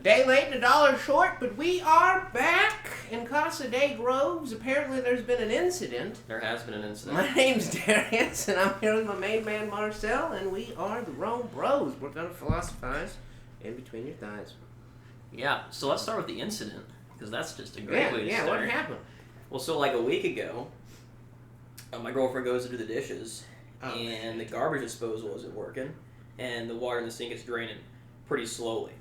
A day late and $1 short, but we are back in Casa de Groves. Apparently there's been an incident. There has been an incident. My name's Darius, and I'm here with my main man Marcel, and we are the RomeBros. We're going to philosophize in between your thighs. Yeah, so let's start with the incident, because that's just a great way to start. Yeah, what happened? Well, so like a week ago, my girlfriend goes to do the dishes, and the garbage disposal isn't working, and the water in the sink is draining pretty slowly.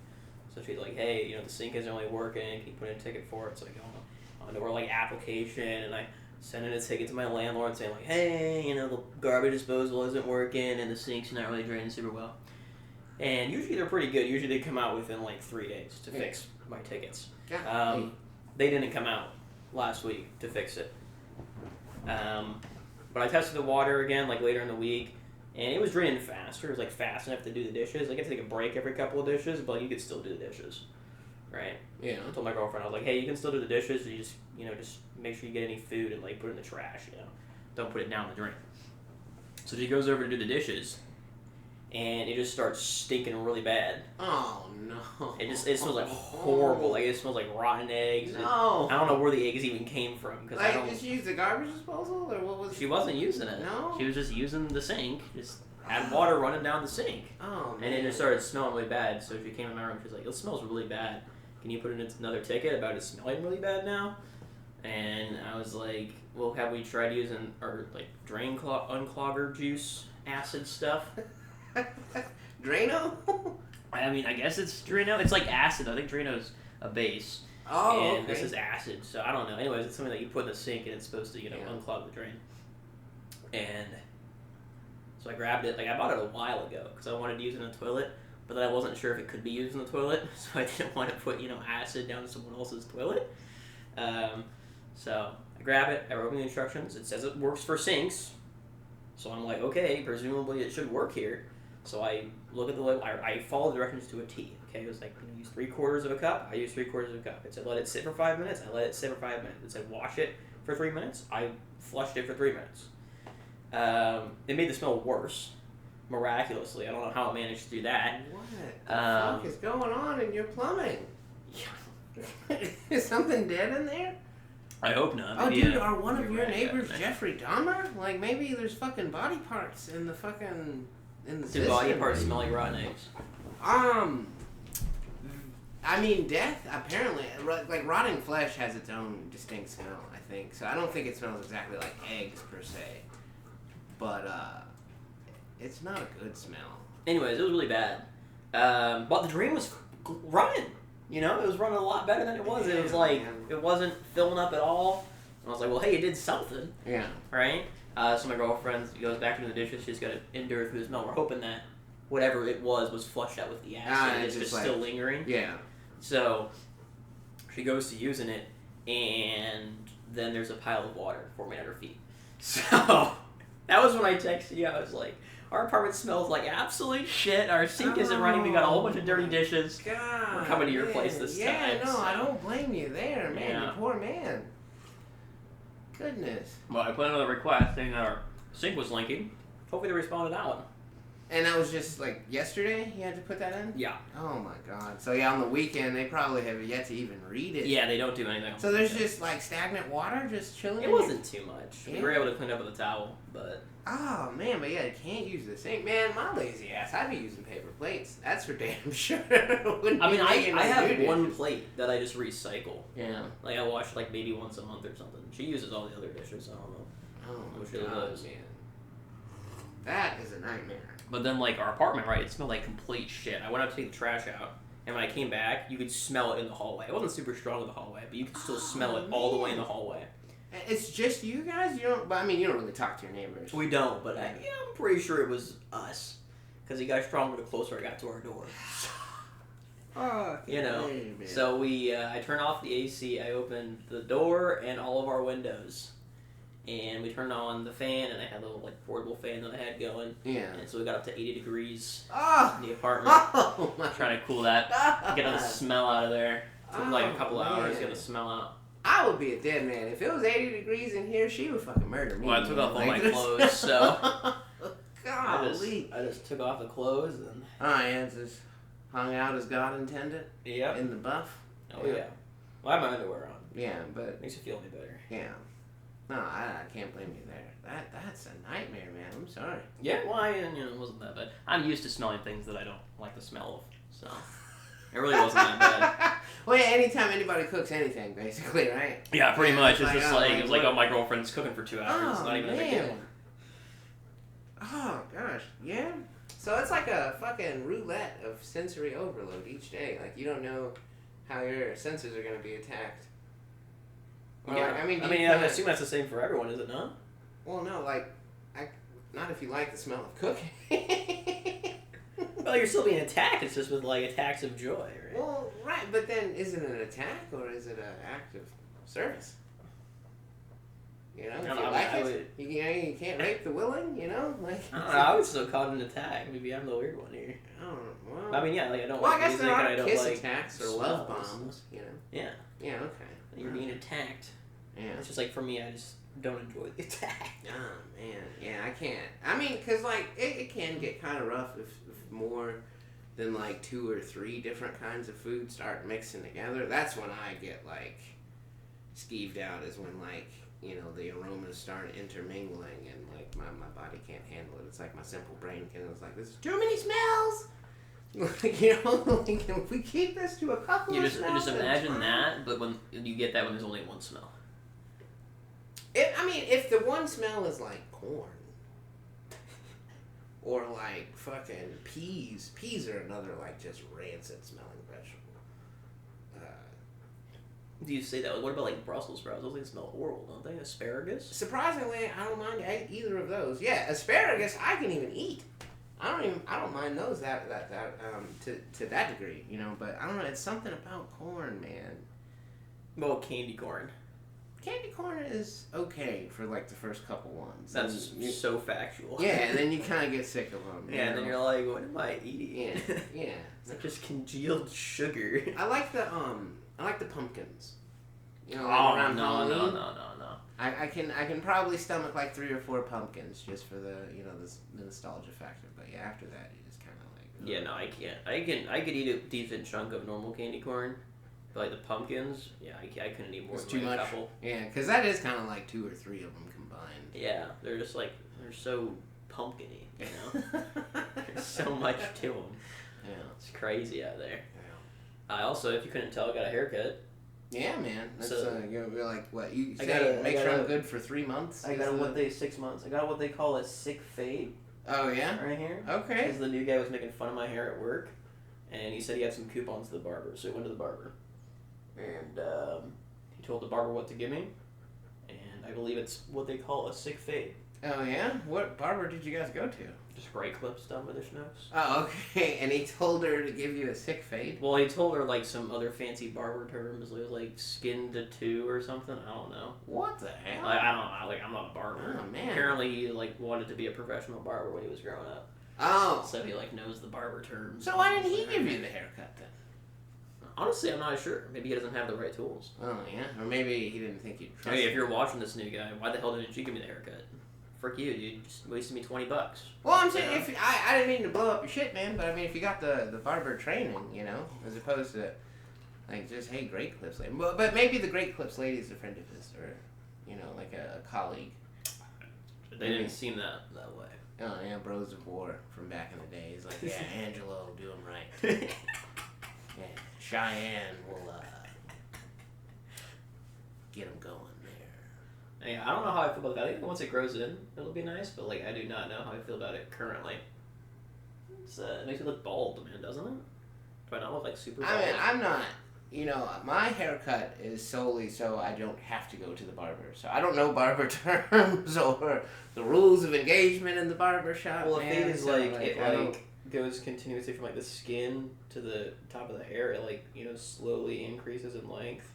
So she's like, hey, the sink isn't really working. Can you put in a ticket for it? So I go on to our application, and I send in a ticket to my landlord saying like, hey, the garbage disposal isn't working, and the sink's not really draining super well. And usually they're pretty good. Usually they come out within 3 days to fix my tickets. Yeah. They didn't come out last week to fix it. But I tested the water again later in the week. And it was draining faster. It was fast enough to do the dishes. I get to take a break every couple of dishes, but you could still do the dishes, right? Yeah. I told my girlfriend, I was like, hey, you can still do the dishes. You just just make sure you get any food and put it in the trash. Don't put it down the drain. So she goes over to do the dishes, and it just starts stinking really bad. Oh no! It smells horrible. It smells like rotten eggs. No. I don't know where the eggs even came from because I don't. Did she use the garbage disposal or what was? She wasn't using it. No. She was just using the sink. Just had water running down the sink. Oh man. And it just started smelling really bad. So she came in my room. She's like, "It smells really bad. Can you put in another ticket about it smelling really bad now?" And I was like, "Well, have we tried using our drain unclogger juice acid stuff?" Drano? I mean, I guess it's Drano. It's acid. I think Drano's a base. Oh, and this is acid, so I don't know. Anyways, it's something that you put in the sink, and it's supposed to, unclog the drain. And so I grabbed it. I bought it a while ago because I wanted to use it in the toilet, but then I wasn't sure if it could be used in the toilet, so I didn't want to put, acid down someone else's toilet. So I grab it. I wrote the instructions. It says it works for sinks, so I'm like, okay, presumably it should work here. So I look at the label. I follow the directions to a T. Okay, it was use 3/4 of a cup. I use 3/4 of a cup. It said let it sit for 5 minutes. I let it sit for 5 minutes. It said wash it for 3 minutes. I flushed it for 3 minutes. It made the smell worse, miraculously. I don't know how it managed to do that. What the fuck is going on in your plumbing? Is something dead in there? I hope not. Oh, dude, are one of your neighbors Jeffrey Dahmer? Maybe there's fucking body parts in the fucking... Do body parts smell like rotten eggs? I mean, death, apparently, rotting flesh has its own distinct smell, I think. So I don't think it smells exactly like eggs, per se. But, it's not a good smell. Anyways, it was really bad. But the drain was running. It was running a lot better than it was. It was it wasn't filling up at all. And I was like, well, hey, it did something. Yeah. Right? So my girlfriend goes back into the dishes. She's got to endure through the smell. We're hoping that whatever it was flushed out with the acid. And it's just still lingering. Yeah. So she goes to using it, and then there's a pile of water 4 meters feet. So that was when I texted you. I was like, our apartment smells like absolute shit. Our sink isn't running. We got a whole bunch of dirty dishes. God, we're coming to your place this time. Yeah, no, I don't blame you there, man. Yeah. You poor man. Goodness. Well, I put another request saying that our sink was linking. Hopefully they responded to that one. And that was just yesterday you had to put that in? Yeah. Oh my god. So on the weekend they probably have yet to even read it. Yeah, they don't do anything. So there's just stagnant water just chilling? It wasn't too much. Yeah. We were able to clean up with a towel, but... Oh man, but yeah, you can't use the sink. Man, my lazy ass, I'd be using paper plates. That's for damn sure. I have one plate that I just recycle. Yeah. I wash maybe once a month or something. She uses all the other dishes, I don't know. Oh which really does. Man. That is a nightmare. But then our apartment, right, it smelled like complete shit. I went out to take the trash out, and when I came back, you could smell it in the hallway. It wasn't super strong in the hallway, but you could still smell it all the way in the hallway. It's just you guys? You don't really talk to your neighbors. We don't, but I'm pretty sure it was us. Because it got stronger the closer I got to our door. So I turned off the AC, I opened the door and all of our windows. And we turned on the fan, and I had a little portable fan that I had going. Yeah. And so we got up to 80 degrees in the apartment. Oh, trying to cool that, get the smell out of there. It took a couple hours to get the smell out. I would be a dead man. If it was 80 degrees in here, she would fucking murder me. Well, I took off all my clothes, so... Golly. I just took off the clothes and... Alright, Answers. hung out as God intended. Yep. In the buff. Oh yeah. Well, I have my underwear on. Yeah, but makes you feel any better. Yeah. No, I can't blame you there. That's a nightmare, man. I'm sorry. Yeah, well, it wasn't that bad. I'm used to smelling things that I don't like the smell of, so it really wasn't that bad. Well, yeah, anytime anybody cooks anything, basically, right? Yeah, pretty much. It's just like, it's like, oh, my girlfriend's cooking for 2 hours. It's not even a big deal. Oh, gosh. Yeah? So it's like a fucking roulette of sensory overload each day. Like, you don't know how your senses are going to be attacked. Or yeah. Like, I assume that's the same for everyone, is it not? Well, no, like, not if you like the smell of cooking. Well, you're still being attacked. It's just with, like, attacks of joy, right? Well, right, but then is it an attack or is it an act of service? You know, if you like it, you can't rape the willing, you know? Like, I don't know, I would still call it an attack. Maybe I'm the weird one here. Oh, well. I mean, yeah, like, I don't well, like I guess music there are and I don't kiss like attacks or love bombs, you know? Yeah. Yeah, okay. You're being attacked. Yeah. It's just like, for me, I just don't enjoy the attack. Oh, man. Yeah, I can't. I mean, because, like, it can get kind of rough if more than, like, 2 or 3 different kinds of food start mixing together. That's when I get, like, skeeved out, is when, like, you know, the aromas start intermingling and, like, my body can't handle it. It's like my simple brain it's like, this is too many smells! Like, you know, like, if we keep this to a couple of smells... Just imagine that, but when you get that when there's only one smell. If the one smell is, like, corn... or, like, fucking peas. Peas are another, like, just rancid-smelling vegetable. Do you say that? Like, what about, like, Brussels sprouts? Those things smell horrible, don't they? Asparagus? Surprisingly, I don't mind either of those. Yeah, asparagus I can even eat. I don't mind those to that degree, you know. But I don't know. It's something about corn, man. Well, candy corn. Candy corn is okay for like the first couple ones. That's so factual. Yeah, and then you kind of get sick of them. Yeah, and then you're like, what am I eating? Yeah. It's like just congealed sugar. I like the pumpkins. You know, like around no. I can probably stomach like 3 or 4 pumpkins just for the the nostalgia factor. But yeah, after that you just kind of like. Ugh. Yeah, no, I can't. I could eat a decent chunk of normal candy corn, but like the pumpkins, yeah, I couldn't eat more than like a couple. Yeah, because that is kind of like 2 or 3 of them combined. Yeah, they're just like they're so pumpkin-y, you know. There's so much to them. Yeah, it's crazy out there. Yeah. I also, if you couldn't tell, got a haircut. Yeah, man. That's you're like what you say. I'm good for 3 months. I got 6 months. I got what they call a sick fade. Oh yeah. Right here. Okay. Because the new guy was making fun of my hair at work, and he said he had some coupons to the barber, so he went to the barber, and he told the barber what to give me, and I believe it's what they call a sick fade. Oh yeah. What barber did you guys go to? Just great clips done with his nose. Oh, okay. And he told her to give you a sick fade? Well, he told her, like, some other fancy barber terms. It was, like, skin to 2 or something. I don't know. What the hell? I don't know. Like, I'm not a barber. Oh, man. Apparently, he, like, wanted to be a professional barber when he was growing up. Oh. So he, like, knows the barber terms. So why didn't he give you the haircut, then? Honestly, I'm not sure. Maybe he doesn't have the right tools. Oh, yeah? Or maybe he didn't think you'd trust Hey, if you're watching this new guy, why the hell didn't you give me the haircut? Frick you, dude. You just wasted me $20. Well, I'm saying, if I didn't mean to blow up your shit, man, but I mean, if you got the barber training, you know, as opposed to, like, just, hey, Great Clips lady. But maybe the Great Clips lady is a friend of his, or, you know, like a colleague. They didn't seem that way. Oh, yeah, Bros of War from back in the day. He's like, yeah, Angelo, do him right. Yeah, Cheyenne will, get him going. Yeah, I don't know how I feel about that. I think once it grows in, it'll be nice, but like I do not know how I feel about it currently. It makes me look bald, man, doesn't it? Do I not look like super bald? I mean, I'm not. You know, my haircut is solely so I don't have to go to the barber. So I don't know barber terms or the rules of engagement in the barber shop. Well, the fade is it goes continuously from like the skin to the top of the hair. It like slowly increases in length.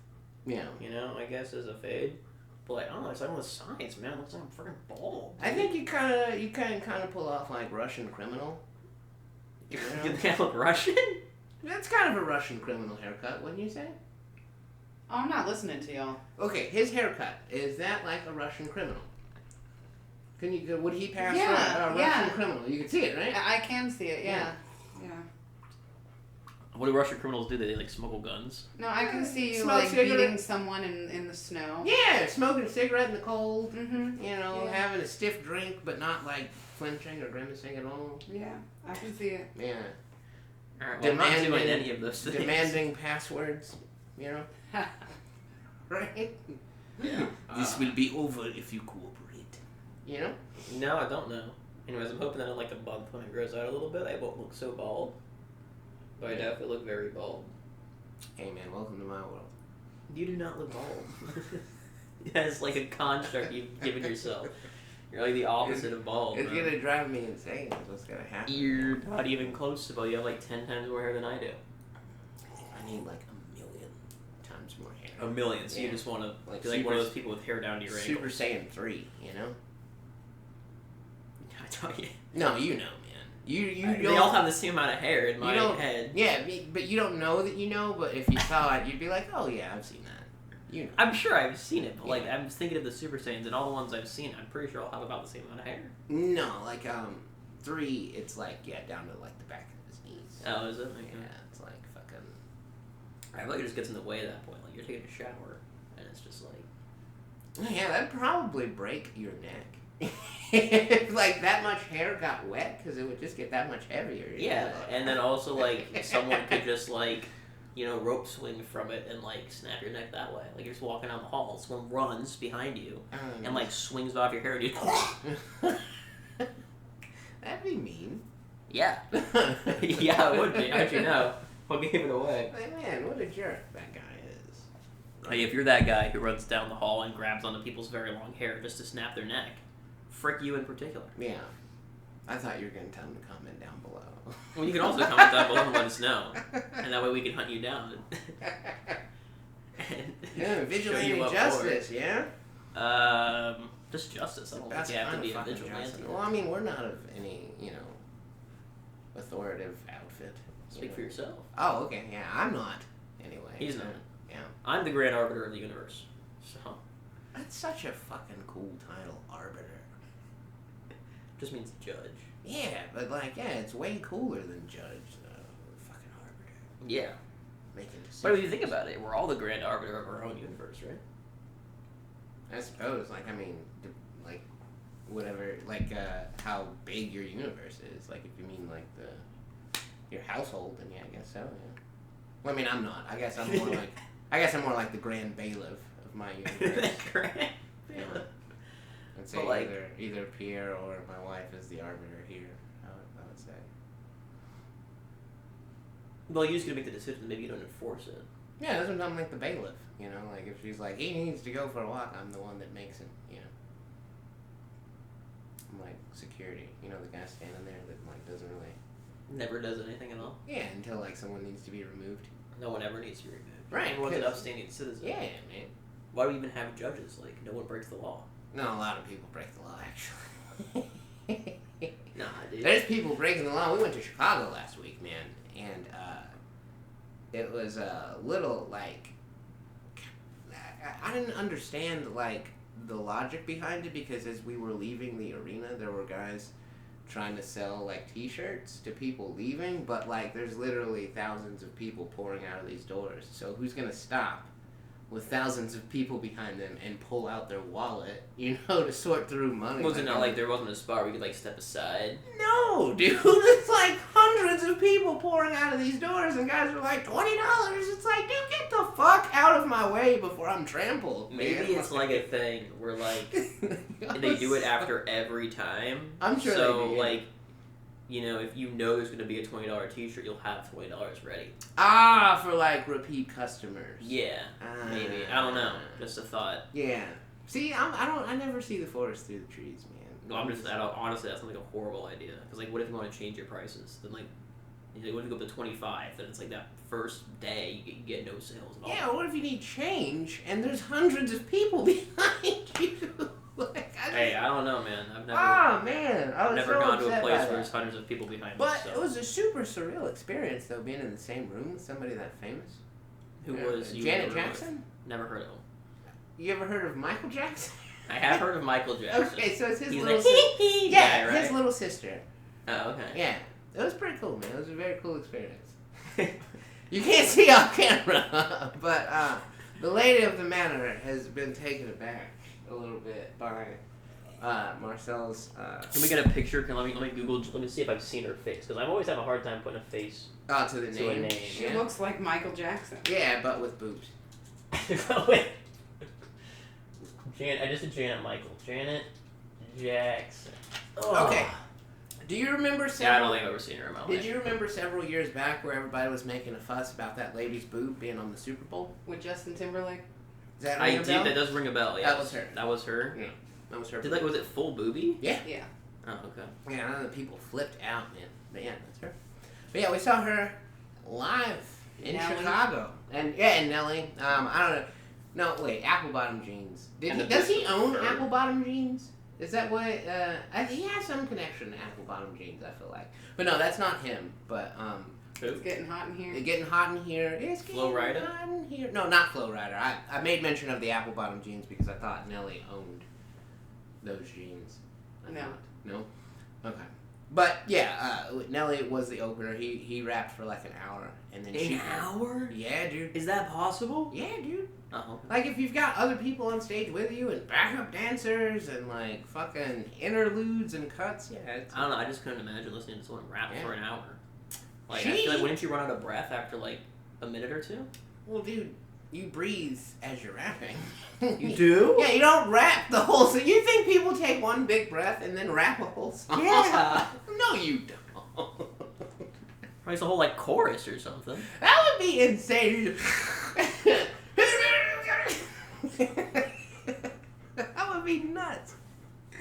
Yeah. I guess as a fade. But like, I don't know, it's like one of the science, man. It looks like I'm freaking bald. I think you can kind of pull off like Russian criminal. You think I look Russian? That's kind of a Russian criminal haircut, wouldn't you say? Oh, I'm not listening to y'all. Okay, his haircut, is that like a Russian criminal? Would he pass for a Russian criminal? You can see it, right? I can see it, yeah. What do Russian criminals do? They like smuggle guns. No, I can see you Smoke like cigarette. beating someone in the snow. Yeah, smoking a cigarette in the cold. Mm-hmm. You know, Yeah. having a stiff drink, but not like flinching or grimacing at all. Yeah, I can see it. Yeah. Alright, well, I'm not doing any of those things. Demanding passwords. You know. Right. Yeah. This will be over if you cooperate. You know. No, I don't know. Anyways, I'm hoping that in like a month when it grows out a little bit, I won't look so bald. But I definitely look very bald. Hey man, welcome to my world. You do not look bald. That's like a construct you've given yourself. You're like the opposite of bald. It's man. gonna drive me insane. That's what's gonna happen. You're not even close to bald. You have like 10 times more hair than I do. I need like 1,000,000 times more hair. A million. So Yeah. you just want to Like be like one of those people with hair down to your Super ankles. Saiyan 3, you know? I tell you. No, you know, man. You They don't. all have the same amount of hair in you my don't- head. Yeah, but you don't know that you know. But if you saw it, you'd be like, "Oh yeah, I've seen that." You know. I'm sure I've seen it, but like Yeah. I'm thinking of the Super Saiyans and all the ones I've seen. I'm pretty sure all have about the same amount of hair. No, like 3, it's like down to like the back of his knees. Oh, is it? Okay. Yeah, it's like fucking. I feel like it just gets in the way at that point. Like you're taking a shower, and it's just like. Yeah, that'd probably break your neck. If like that much hair got wet, because it would just get that much heavier. you Yeah, know? and then also like someone could just like, rope swing from it and like snap your neck that way. Like you're just walking down the hall, someone runs behind you and like swings it off your hair and you. That'd be mean. Yeah. Yeah, it would be. How'd you know? What gave it away? Like, man, what a jerk that guy is. Like if you're that guy who runs down the hall and grabs onto people's very long hair just to snap their neck, frick you in particular. Yeah. I thought you were going to tell him to comment down below. Well, you can also comment down below and let us know, and that way we can hunt you down. And Yeah, show vigilante you what justice, yeah? Just justice. I don't think That's you have to kind be of a fucking vigilante. justice. Well, I mean, we're not of any, authoritative outfit. Speak for yourself. Oh, okay, yeah, I'm not. Anyway. He's not. Yeah. I'm the grand arbiter of the universe. So, That's such a fucking cool title, arbiter. just means judge. Yeah, but it's way cooler than judge, fucking arbiter. Yeah. Making decisions. But if you think about it, we're all the grand arbiter of our own universe, right? I suppose, whatever, how big your universe is. Like, if you mean, your household, then yeah, I guess so, yeah. Well, I mean, I'm not. I guess I'm more like the grand bailiff of my universe. Grand. Yeah. I'd say But, either Pierre or my wife is the arbiter here, I would say. Well, you're just gonna make the decision. Maybe you don't enforce it. Yeah, that's what I'm like the bailiff, like if she's like, he needs to go for a walk, I'm the one that makes it, I'm like security, the guy standing there that doesn't really. Never does anything at all. Yeah, until someone needs to be removed. No one ever needs to be removed. Right, Everyone's an 'cause- upstanding citizen. Yeah, man. Why do we even have judges? Like, no one breaks the law. No, a lot of people break the law, actually. Nah, dude. There's people breaking the law. We went to Chicago last week, man, and it was a little I didn't understand the logic behind it, because as we were leaving the arena, there were guys trying to sell T-shirts to people leaving, but there's literally thousands of people pouring out of these doors. So who's gonna stop with thousands of people behind them and pull out their wallet, to sort through money? Was it not like there wasn't a spot where you could step aside? No, dude. It's hundreds of people pouring out of these doors, and guys are like, $20. It's like, dude, get the fuck out of my way before I'm trampled. Maybe man. it's a thing where they do it after every time. I'm sure So they do. if you know there's gonna be a $20 T-shirt, you'll have $20 ready. For repeat customers. Yeah, maybe. I don't know. Just a thought. Yeah. See, I never see the forest through the trees, man. No, honestly, that sounds like a horrible idea. Because what if you want to change your prices? Then what if you go up to 25? Then it's that first day you get no sales at all. Yeah, what if you need change and there's hundreds of people behind you? Hey, I don't know, man. I've so never gone to a upset place by where that. there's hundreds of people behind me. But So. it was a super surreal experience, though, being in the same room with somebody that famous. Who was you Janet ever with? Jackson? Never heard of him. You ever heard of Michael Jackson? I have heard of Michael Jackson. Okay, so it's his He's little like, sister. Yeah, guy, right? his little sister. Oh, okay. Yeah, it was pretty cool, man. It was a very cool experience. You can't see on camera, but the lady of the manor has been taken aback a little bit by Marcel's. Can we get a picture? Let me Google. Let me see if I've seen her face, because I always have a hard time putting a face to the to a name. name. She looks like Michael Jackson. Yeah, but with boobs. Wait. I just did Janet Michael. Janet Jackson. Oh. Okay. Do you remember Yeah, I several? don't think I've ever seen her in my life. Did you remember several years back where everybody was making a fuss about that lady's boob being on the Super Bowl? With Justin Timberlake? Does that I ring a did. bell? That does ring a bell. Yeah, That was her. That was her. Yeah, that was her. Did was it full booby? Yeah. Yeah. Oh, okay. Yeah, I know the people flipped out, man. But yeah, that's her. But yeah, we saw her live in Nelly. Chicago, and Nelly. I don't know. No, wait, Apple Bottom Jeans. Does he own Apple Bottom Jeans? Is that what? He has some connection to Apple Bottom Jeans. I feel like, but no, that's not him. But It's getting hot in here. it's getting hot in here. It's getting Flo Rida? hot in here. No, not Flo Rida. I made mention of the Apple Bottom Jeans because I thought Nelly owned those jeans. No. No. Okay. But yeah, Nelly was the opener. He rapped for like an hour, and then An hour? Yeah, dude. Is that possible? Yeah, dude. Oh. Like if you've got other people on stage with you and backup dancers and like fucking interludes and cuts, yeah. I don't know. I just couldn't imagine listening to someone rap for an hour. Like, I She- feel like wouldn't you run out of breath after like a minute or two? Well, dude, you breathe as you're rapping. You do? Yeah, you don't rap the whole song. You think people take one big breath and then rap a whole song? Yeah. No, you don't. Or it's a whole like chorus or something. That would be insane. That would be nuts.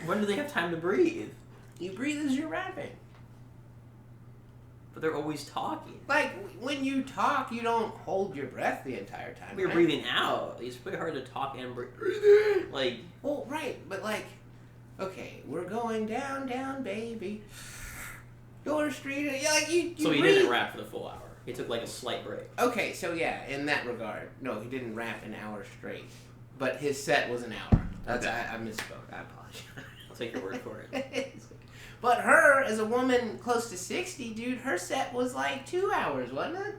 When do they have time to breathe? You breathe as you're rapping. But they're always talking. Like, when you talk, you don't hold your breath the entire time. You're right? breathing out. It's pretty hard to talk and breathe. Like, Well, right, but like, okay, we're going down, down, baby. Your street, yeah, like you so he breathe. didn't rap for the full hour. He took like a slight break. Okay, so yeah, in that regard, no, he didn't rap an hour straight, but his set was an hour. That's Okay. I misspoke. I apologize. I'll take your word for it. But her, as a woman close to 60, dude, her set was like 2 hours, wasn't it?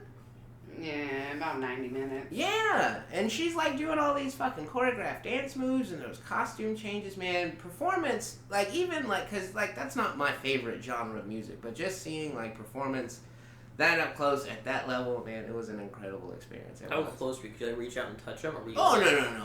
Yeah, about 90 minutes. Yeah, and she's like doing all these fucking choreographed dance moves and those costume changes, man. Performance, like even like, cause like that's not my favorite genre of music, but just seeing like performance that up close at that level, man, it was an incredible experience. It How was. close were you? Could I reach out and touch him? Or were you Oh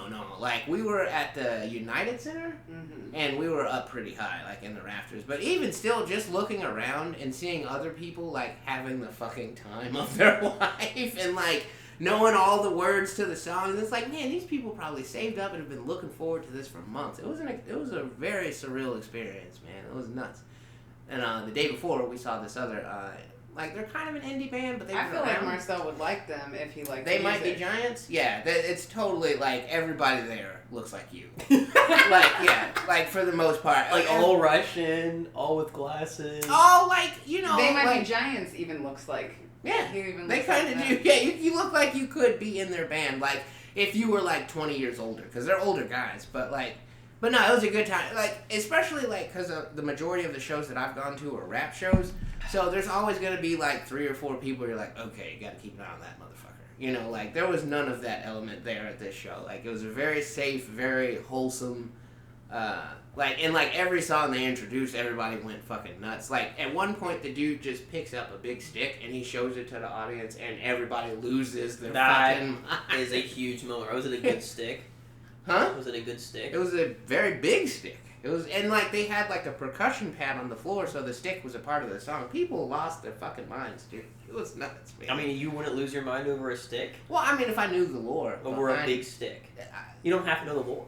no! Like we were at the United Center, Mm-hmm. and we were up pretty high, like in the rafters. But even still, just looking around and seeing other people like having the fucking time of their life, and like knowing all the words to the songs, it's like, man, these people probably saved up and have been looking forward to this for months. It was a very surreal experience, man. It was nuts. And the day before, we saw this other. Like, they're kind of an indie band, but they've I been feel like around. Marcel would like them if he liked They music. might be giants. Yeah, it's totally like everybody there looks like you. Like, yeah, like for the most part, Like all Russian, all with glasses. Oh, like you know, They might like, be giants. Even looks like. Yeah, He even they looks kind of like do. that. Yeah, you look like you could be in their band, like if you were like 20 years older, because they're older guys. But no, it was a good time. Like especially like because the majority of the shows that I've gone to are rap shows. So there's always going to be like 3 or 4 people you're like, okay, you got to keep an eye on that motherfucker. You know, like there was none of that element there at this show. Like it was a very safe, very wholesome, and every song they introduced, everybody went fucking nuts. Like at one point the dude just picks up a big stick and he shows it to the audience and everybody loses their That fucking mind. is a huge moment. Was it a good stick? Huh? Was it a good stick? It was a very big stick. It was, and like they had like a percussion pad on the floor, so the stick was a part of the song. People lost their fucking minds, dude. It was nuts, man. I mean, you wouldn't lose your mind over a stick? well, I mean, if I knew the lore, Over a behind- big stick? You don't have to know the lore.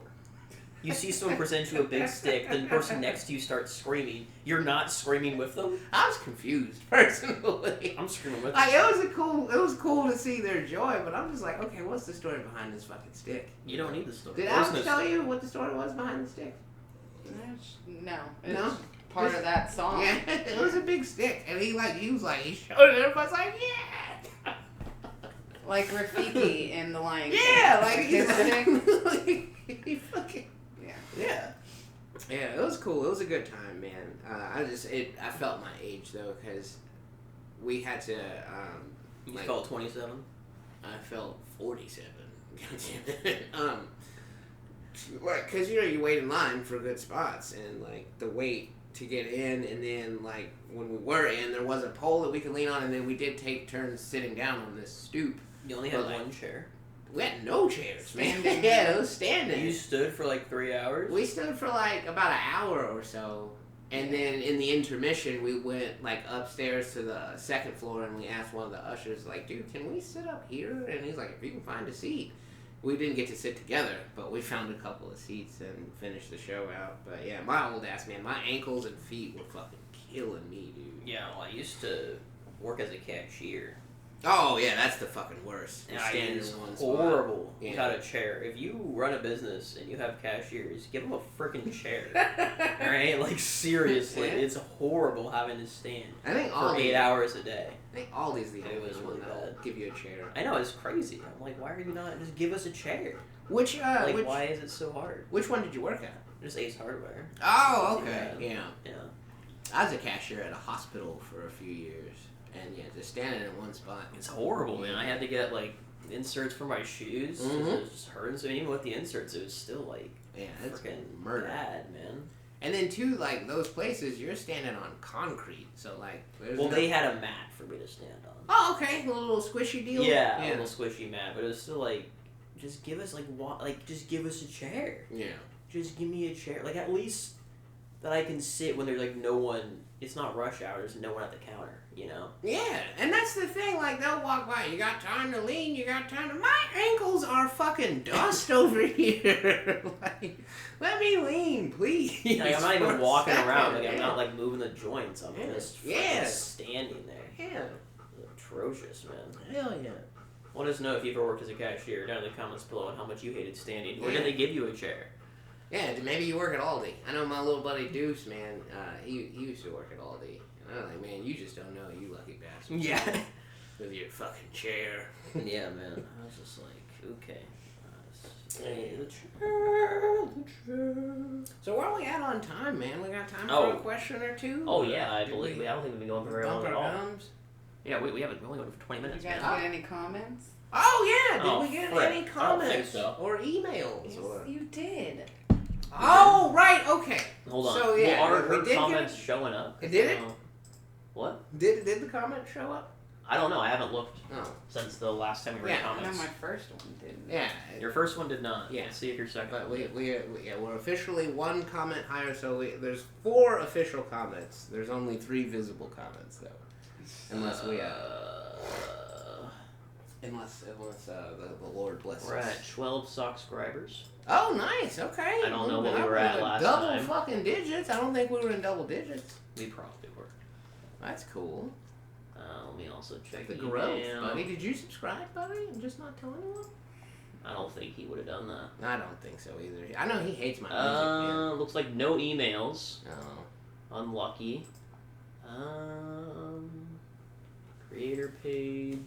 You see someone present you a big stick, then the person next to you starts screaming. You're not screaming with them? I was confused personally. I'm screaming with Like them. it was cool to see their joy, but I'm just like, okay, what's the story behind this fucking stick? You don't need the story. Did There's Alex no tell story. you what the story was behind the stick? No. It's No? part of that song. Yeah, it was a big stick, and he showed it. Everybody's like, yeah. Like Rafiki in The Lion King. Yeah, like his stick. he fucking Yeah. yeah. It was cool. It was a good time, man. I felt my age though, because we had to You like- felt 27? I felt 47. Like, cause you wait in line for good spots, and like the wait to get in, and then like when we were in, there was a pole that we could lean on, and then we did take turns sitting down on this stoop. You only had one chair. We had no chairs, man. Standing. Yeah, it was standing. You stood for like 3 hours? We stood for like about an hour or so. And then in the intermission, we went like upstairs to the second floor, and we asked one of the ushers, like, dude, can we sit up here? And he's like, if you can find a seat. We didn't get to sit together, but we found a couple of seats and finished the show out. But yeah, my old ass, man, my ankles and feet were fucking killing me, dude. Yeah, well, I used to work as a cashier. Oh yeah, that's the fucking worst. And Standing it's in one horrible spot. Yeah. without a chair. If you run a business and you have cashiers, give them a freaking chair. Alright? Like, seriously, Yeah. it's horrible having to stand I think for 8 hours a day. I think Aldi's the It only was one really that'll bad. give you a chair. I know, it's crazy. I'm like, why are you not, just give us a chair? Which Why is it so hard? which one did you work at? Just Ace Hardware. Oh, okay. Yeah. Yeah. I was a cashier at a hospital for a few years, and yeah, just standing in one spot. It's horrible, man. I had to get, like, inserts for my shoes. 'Cause Mhm. it was just hurting. So even with the inserts, it was still, like, Yeah, it's freaking murder. bad, man. And then too, like those places, you're standing on concrete, so like. There's Well, no... they had a mat for me to stand on. Oh, okay, a little squishy deal. Yeah, a little squishy mat, but it was still like, just give us just give us a chair. Yeah. Just give me a chair, like at least that I can sit when there's like no one. It's not rush hour. There's no one at the counter, you know. Yeah, and that's the thing. Like they'll walk by. You got time to lean. You got time to. My ankles are fucking dust over here. Like, let me lean, please. Like, I'm not even for a walking second, around. Like yeah. I'm not like moving the joints. I'm just fucking standing there. Yeah. Atrocious, man. Hell yeah. Let us know if you ever worked as a cashier down in the comments below and how much you hated standing. Or did Yeah. they give you a chair? Yeah, maybe you work at Aldi. I know my little buddy Deuce, man. He used to work at Aldi, and I was like, man, you just don't know, you lucky bastard. Yeah. With your fucking chair. Yeah, man. I was just like, okay. The chair. So where are we at on time, man? We got time for Oh. a question or two? Oh yeah, I Did believe we I don't think we've been going for very bump long at our all. gums? Yeah, we haven't. We only went for 20 Did minutes. you guys Man. get any comments? Oh yeah, did Oh, we get frick. any I don't think comments so. or emails? Yes, Or... you did. Oh right, okay. Hold on. So, yeah, well, we are did get- comments showing up? Did it? What? Did the comment show up? I don't know. I haven't looked Oh, since the last time we read Yeah, I know comments. my first one didn't. yeah. Your first one did not. Yeah. Let's see if your second. But one did. we're officially one comment higher, so there's 4 official comments. There's only 3 visible comments though, unless we unless the Lord blesses. We're at 12 subscribers. Oh, nice. Okay. I don't know what Moving we were up at with last double time. fucking digits. I don't think we were in double digits. We probably were. That's cool. Let me also check The email. growth, buddy. Did you subscribe, buddy, and just not tell anyone? I don't think he would have done that. I don't think so either. I know he hates my music, man. Looks like no emails. Oh. Unlucky. Creator page.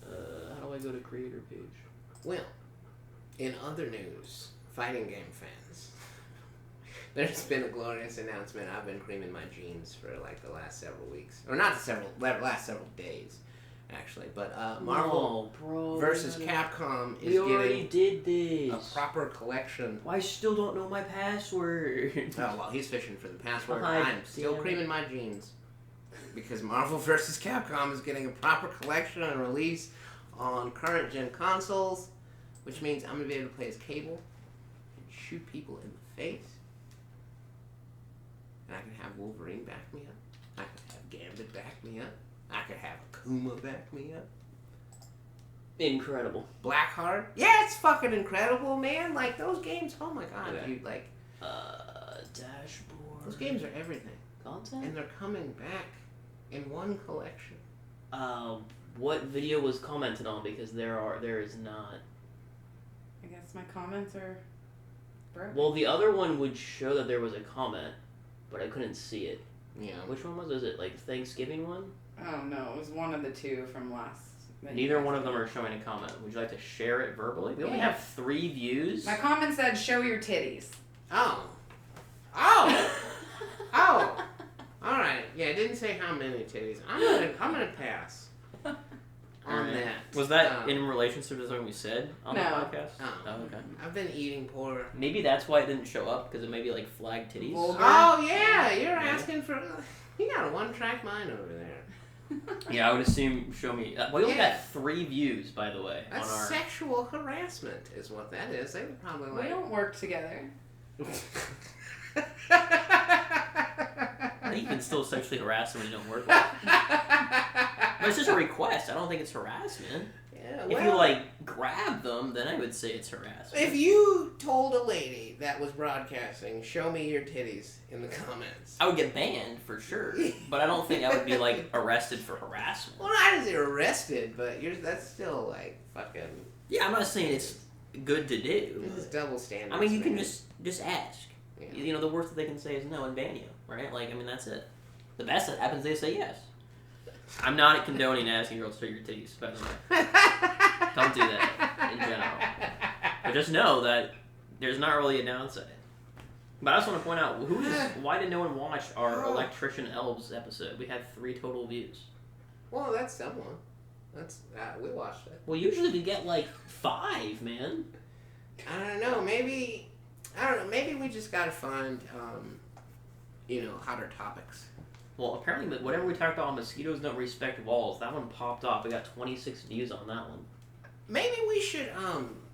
How do I go to creator page? Well, in other news, fighting game fans, there's been a glorious announcement. I've been creaming my jeans for like the last several weeks, or not last several days, actually. But Marvel versus Capcom is We already getting did a this. proper collection. I still don't know my password. Oh well, he's fishing for the password. God I'm still damn it. creaming my jeans because Marvel vs. Capcom is getting a proper collection and release on current gen consoles, which means I'm gonna be able to play as Cable and shoot people in the face, and I can have Wolverine back me up. I could have Gambit back me up. I could have Akuma back me up. Incredible. Blackheart, yeah, it's fucking incredible, man. Like those games, oh my god, Okay. dude, like Dashboard. those games are everything. Content? And they're coming back in one collection. What video was commented on? Because there is not. I guess my comments are broken. Well, the other one would show that there was a comment, but I couldn't see it. Yeah. Which one was it? Was it like Thanksgiving one? Oh no, it was one of the 2 from last. that you Neither guys one of did. them are showing a comment. Would you like to share it verbally? We only Yeah. have 3 views. My comment said, "Show your titties." Oh. Oh. Oh. All right. Yeah, it didn't say how many titties. I'm gonna pass on on that. Was that in relationship to something we said on the podcast? Oh, okay. I've been eating poor. Maybe that's why it didn't show up, because it maybe like flagged titties. Oh yeah, you're asking for. You got a one-track mind over there. Yeah, I would assume. Show me. We only got 3 views, by the way. That's on our... sexual harassment, is what that is. They would probably like. We don't work together. I think you can still sexually harass them when you don't work with them. But it's just a request. I don't think it's harassment. Yeah, if you like grab them, then I would say it's harassment. If you told a lady that was broadcasting, "Show me your titties" in the comments, I would get banned for sure. But I don't think I would be like arrested for harassment. Well, not as arrested, but that's still like fucking. Yeah, I'm not saying it's good to do. This is double standards. I mean, you can just ask. Yeah. You know, the worst that they can say is no and ban you, right? Like, I mean, that's it. The best that happens, they say yes. I'm not condoning asking girls to show your titties, by the way. Don't do that in general. But just know that there's not really a downside. But I just want to point out, why did no one watch our Electrician Elves episode? We had 3 total views. Well, that's someone. That's we watched it. Well, usually we get like 5, man. I don't know. Maybe we just gotta find, hotter topics. Well, apparently, whatever we talked about, mosquitoes don't respect walls. That one popped off. We got 26 views on that one. Maybe we should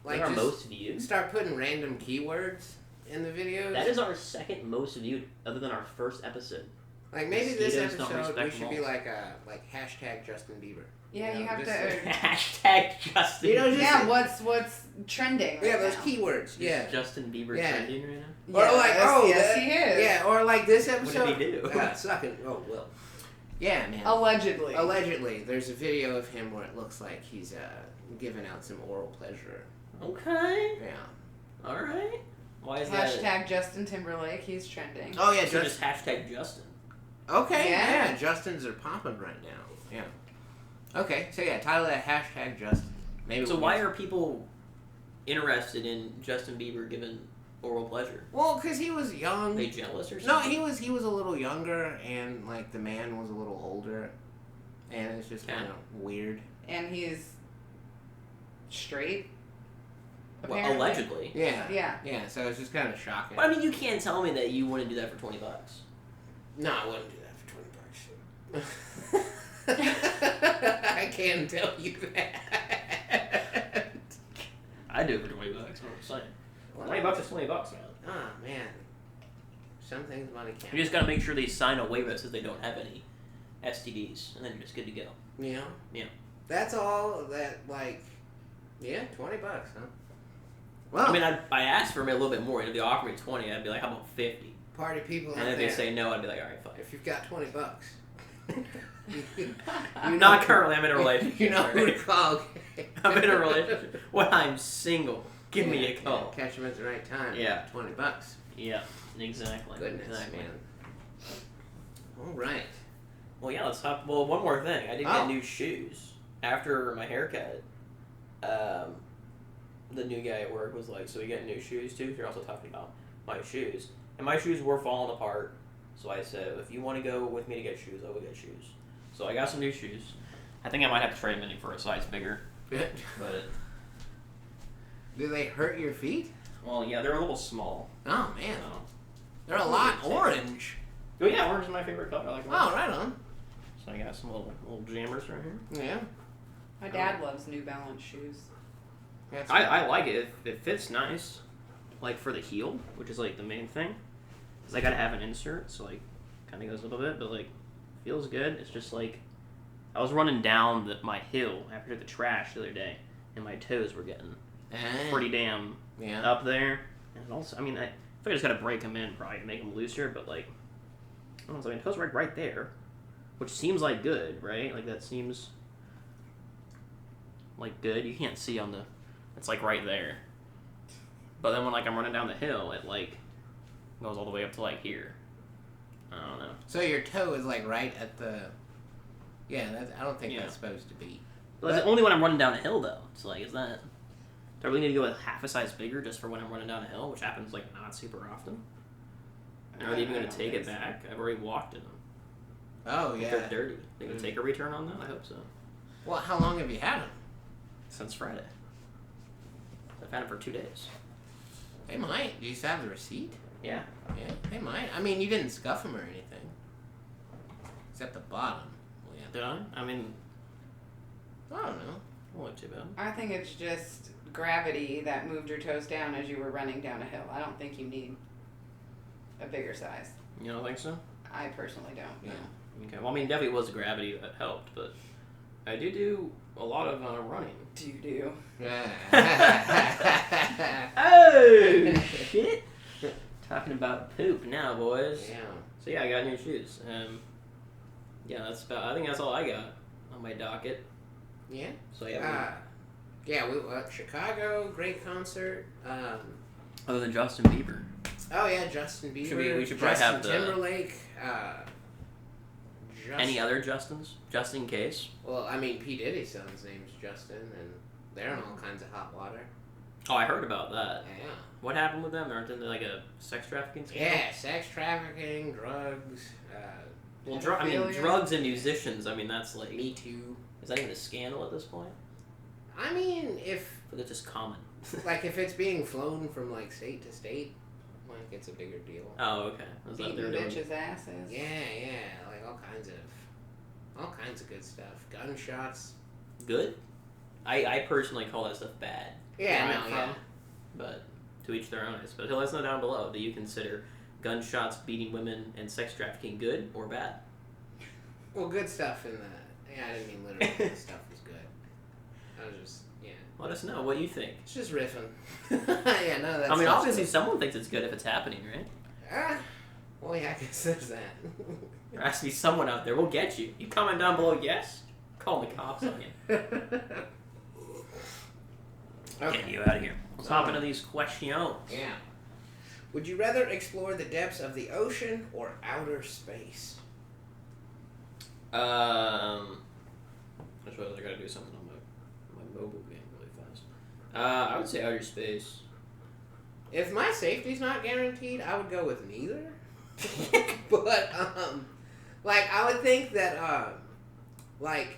like our most views. Start putting random keywords in the videos. That is our second most viewed, other than our first episode. Like maybe Mosquitoes this episode we should be like hashtag Justin Bieber. Yeah, you have to hashtag Justin. Yeah, what's trending? Yeah, those keywords. Yeah, Justin Bieber trending right now. Or like yes, he is. Yeah, or like this episode. What did he do? Sucking. Oh well. Yeah, man. Allegedly, there's a video of him where it looks like he's giving out some oral pleasure. Okay. Yeah. All right. Why is hashtag that? Justin Timberlake. He's trending. Oh yeah, so just hashtag Justin. Okay. Yeah. Justins are popping right now. Yeah. Okay, so yeah, title that hashtag Justin. Maybe. So why are people interested in Justin Bieber giving oral pleasure? Well, because he was young. Are they jealous or something? No, he was a little younger, and like the man was a little older, and it's just kind of weird. And he's straight. Well, allegedly. Yeah. So it's just kind of shocking. But I mean, you can't tell me that you wouldn't do that for $20. No, I wouldn't do that for $20. I can tell you that. I do it for $20. What I'm saying. $20 is $20, man. Ah, man. Some things money can't. You just gotta make sure they sign a waiver that says they don't have any STDs, and then you're just good to go. Yeah. Yeah. That's all that, like, yeah, $20, huh? Well, I mean, I asked for a little bit more. If they offer me 20, I'd be like, how about 50? Party people. And if they say no, I'd be like, all right, fine. If you've got $20, not currently. I'm in a relationship. You know who to call. I'm in a relationship. When I'm single, give me a call. Catch them at the right time. Yeah. $20. Yeah, exactly. Goodness, exactly. man. All right. Well, yeah, let's talk. Well, one more thing. I did get new shoes after my haircut. The new guy at work was like, "So you get new shoes too?" You're also talking about my shoes, and my shoes were falling apart. So I said, "If you want to go with me to get shoes, I will get shoes." So I got some new shoes. I think I might have to trade them in for a size bigger. But do they hurt your feet? Well, yeah, they're a little small. Oh man, So. they're a lot orange. Oh yeah, orange is my favorite color. I like orange. Oh, right on. So I got some little jammers right here. Yeah. My dad loves New Balance shoes. I like it. It fits nice, like for the heel, which is like the main thing. Cause I gotta have an insert, so like kind of goes a little bit, but like feels good. It's just like I was running down my hill after the trash the other day, and my toes were getting pretty damn up there. And also, I mean, I think I just gotta break them in probably to make them looser, but like I don't know, my toes were right there, which seems like good, right? Like that seems like good. You can't see on the. It's like right there. But then when like I'm running down the hill, it like goes all the way up to like here. I don't know. So your toe is like right at the. Yeah, I don't think that's supposed to be. But it's only when I'm running down a hill though. It's like, is that? Do I really need to go with half a size bigger just for when I'm running down a hill, which happens like not super often? And are they even going to take it back? I've already walked in them. Oh yeah. They're dirty. They can take a return on that. I hope so. Well, how long have you had them? Since Friday. I've had them for 2 days. They might. Do you still have the receipt? Yeah. Yeah, they might. I mean, you didn't scuff them or anything. Except the bottom. Well, yeah. Did I? I mean, I don't know. it wasn't too bad. I think it's just gravity that moved your toes down as you were running down a hill. I don't think you need a bigger size. You don't think so? I personally don't. Yeah. Okay. Well, I mean, definitely was gravity that helped, but I do a lot of running. Do you do? Oh shit! Talking about poop now, boys. Yeah. So yeah, I got new shoes. Yeah, that's about. I think that's all I got on my docket. Yeah. So yeah. Yeah. We Chicago, great concert. Other than Justin Bieber. Oh yeah, Justin Bieber. We should probably Justin have the Timberlake. Any other Justins, just in case. Well, I mean, P. Diddy's son's name's Justin, and they're in all kinds of hot water. Oh, I heard about that. Yeah. What happened with them? Aren't they like a sex trafficking scandal? Yeah, sex trafficking, drugs. Well, drugs and musicians. I mean, that's like. Me Too. Is that even a scandal at this point? I mean, if But it's just common. like if it's being flown from like state to state, like it's a bigger deal. Oh, okay. Is that what Beating they're doing? bitches' asses. Yeah, like all kinds of good stuff. Gunshots. Good. I personally call that stuff bad. Yeah, Where no, I'm yeah. from, but to each their own, I suppose. Let us know down below. Do you consider gunshots, beating women, and sex trafficking good or bad? Well, good stuff in the. Yeah, I didn't mean literally good stuff was good. I was just Let us know what you think. It's just riffing. Yeah, no, that's. I mean, obviously, someone thinks it's good if it's happening, right? Well, yeah, I guess there's that. There has to be someone out there. We'll get you. You comment down below, yes? Call the cops on you. Okay. Get you out of here. Let's hop into these questions. Yeah. Would you rather explore the depths of the ocean or outer space? I suppose I gotta do something on my mobile game really fast. I would say outer space. If my safety's not guaranteed, I would go with neither. But like I would think that like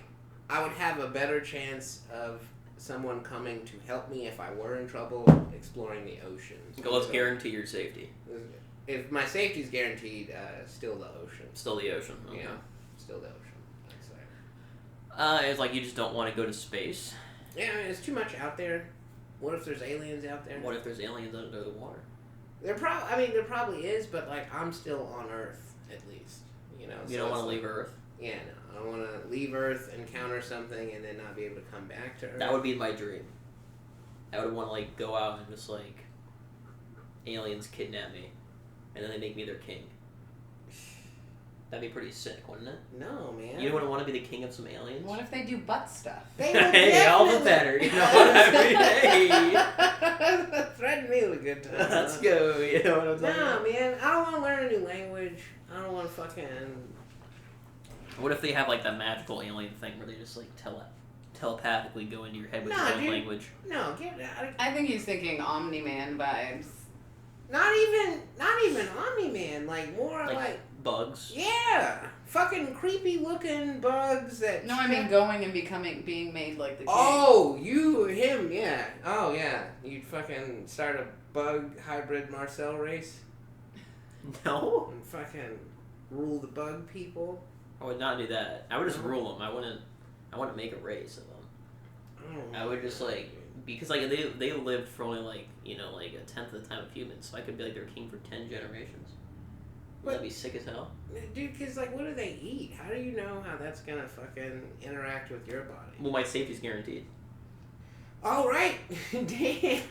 I would have a better chance of someone coming to help me if I were in trouble exploring the ocean. So let's guarantee your safety. If my safety's guaranteed, still the ocean. Still the ocean. Okay. Yeah, still the ocean. I'd say. It's like you just don't want to go to space. Yeah, I mean, it's too much out there. What if there's aliens out there? What if there's aliens under the water? There probably is, but like I'm still on Earth at least. You know. You don't want to leave Earth. Yeah, no, I don't want to leave Earth, encounter something, and then not be able to come back to Earth. That would be my dream. I would want to like go out and just like aliens kidnap me, and then they make me their king. That'd be pretty sick, wouldn't it? No, man. You don't want to be the king of some aliens? What if they do butt stuff? They would Hey, all the better. You know what I mean? Hey. Threaten me with a good time. Let's go. You know what I'm saying? Nah, man. I don't want to learn a new language. I don't want to fucking. What if they have like that magical alien thing where they just like telepathically go into your head with Nah, your own dude. language? No, get out. I think he's thinking Omni-Man vibes. Not even Omni-Man. Like more like bugs. yeah, fucking creepy looking bugs that. No, I mean going and being made like the king. Oh, him, yeah. Oh, yeah. You'd fucking start a bug hybrid Marcel race No, and fucking rule the bug people. I would not do that. I would just rule them. I wouldn't make a race of them. I would just like because like they lived for only like like a tenth of the time of humans, so I could be like their king for 10 generations. Would that be sick as hell? Dude, because, like, what do they eat? How do you know how that's gonna fucking interact with your body? Well, my safety's guaranteed. Oh, right. Damn.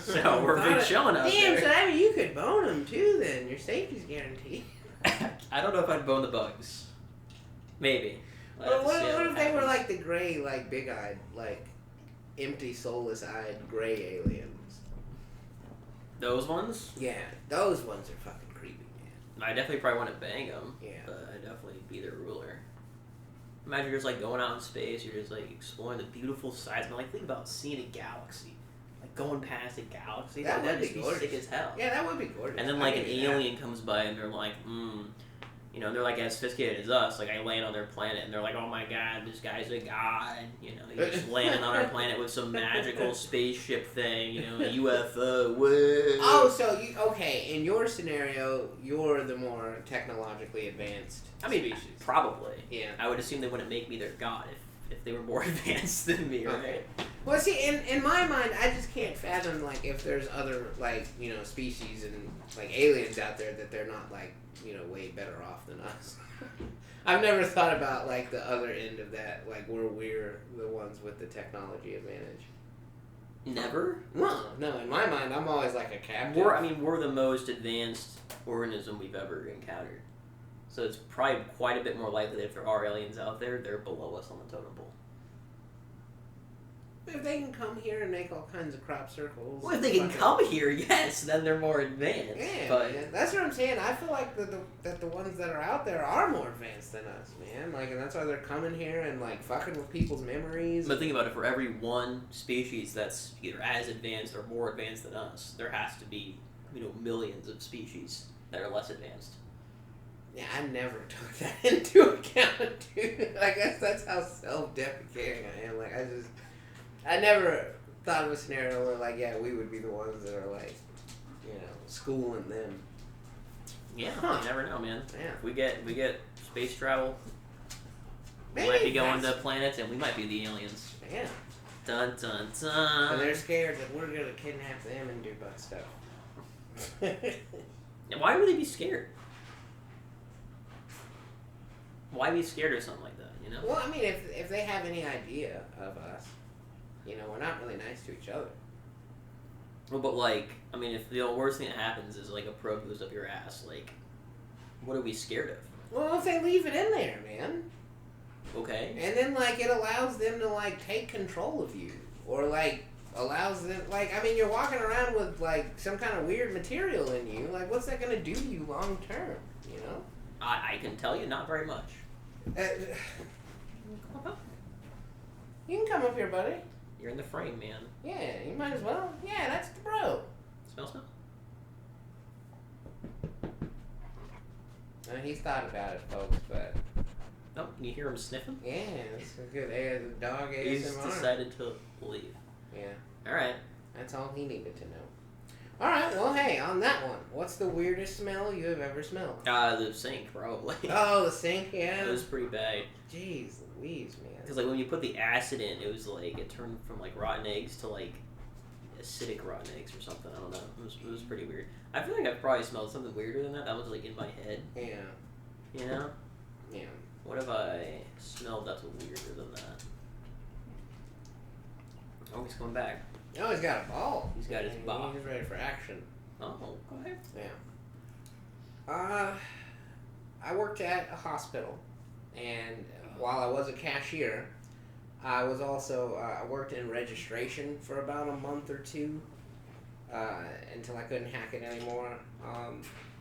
So we're big chilling out Damn, there. so I mean, you could bone them, too, then. Your safety's guaranteed. I don't know if I'd bone the bugs. Maybe. But what if they were, like, the gray, like, big-eyed, like, empty, soulless-eyed gray aliens? Those ones? Yeah, those ones are fucking creepy, man. I definitely probably want to bang them. Yeah. But I'd definitely be their ruler. Imagine you're just like going out in space, you're just like exploring the beautiful sides. Like think about seeing a galaxy. Like going past a galaxy. That'd That'd be just be gorgeous. sick as hell. Yeah, that would be gorgeous. And then like an alien comes by and they're like, You know, and they're like as sophisticated as us. Like, I land on their planet, and they're like, "Oh my god, this guy's a god." You know, he's just landing on our planet with some magical spaceship thing. You know, a UFO. Whoa. Oh, so okay? In your scenario, you're the more technologically advanced. I mean, species. probably. Yeah. I would assume they wouldn't make me their god if they were more advanced than me, right? Okay. Well, see, in my mind, I just can't fathom like if there's other like species and like aliens out there that they're not like way better off than us. I've never thought about like the other end of that, like where we're the ones with the technology advantage. Never? No. In my mind, I'm always like a captain. We're the most advanced organism we've ever encountered. So it's probably quite a bit more likely that if there are aliens out there, they're below us on the totem pole. If they can come here and make all kinds of crop circles. Well, if they can come here, yes, then they're more advanced. Yeah, but man. That's what I'm saying. I feel like that the ones that are out there are more advanced than us, man. Like, and that's why they're coming here and like fucking with people's memories. But think about it. For every one species that's either as advanced or more advanced than us, there has to be millions of species that are less advanced. Yeah, I never took that into account, dude. I guess that's how self-deprecating I am. Like, I never thought of a scenario where, like, yeah, we would be the ones that are, like, schooling them. Yeah, Huh. You never know, man. Yeah. We get space travel. Maybe We might be going to planets, and we might be the aliens. Yeah. Dun dun And dun. they're scared that we're gonna kidnap them and do butt stuff. Yeah, why would they be scared? Why be scared of something like that? Well, I mean, if they have any idea of us, we're not really nice to each other. Well, but like, I mean, if the worst thing that happens is like a probe goes up your ass, like, what are we scared of? Well, if they leave it in there, man. Okay. And then, like, it allows them to, like, take control of you. Or, like, allows them, like, I mean, you're walking around with, like, some kind of weird material in you. Like, what's that going to do to you long term, I can tell you, not very much. You can come up here, buddy. You're in the frame, man. Yeah, you might as well. Yeah, that's the bro. Smell. He's thought about it, folks, but... Oh, can you hear him sniffing? Yeah, it's a good dog ASMR. He's decided to leave. Yeah. Alright. That's all he needed to know. Alright, well, hey, on that one, what's the weirdest smell you have ever smelled? The sink, probably. Oh, the sink, yeah? It was pretty bad. Jeez Louise, man. Because, like, when you put the acid in, it was like, it turned from, like, rotten eggs to, like, acidic rotten eggs or something. I don't know. It was pretty weird. I feel like I've probably smelled something weirder than that. That was, like, in my head. Yeah. You know? Yeah. What have I smelled that's weirder than that? Oh, he's coming back. Oh, he's got a ball. He's got his ball. He's ready for action. Oh, go ahead. Yeah. I worked at a hospital, and while I was a cashier, I was also I worked in registration for about a month or two until I couldn't hack it anymore.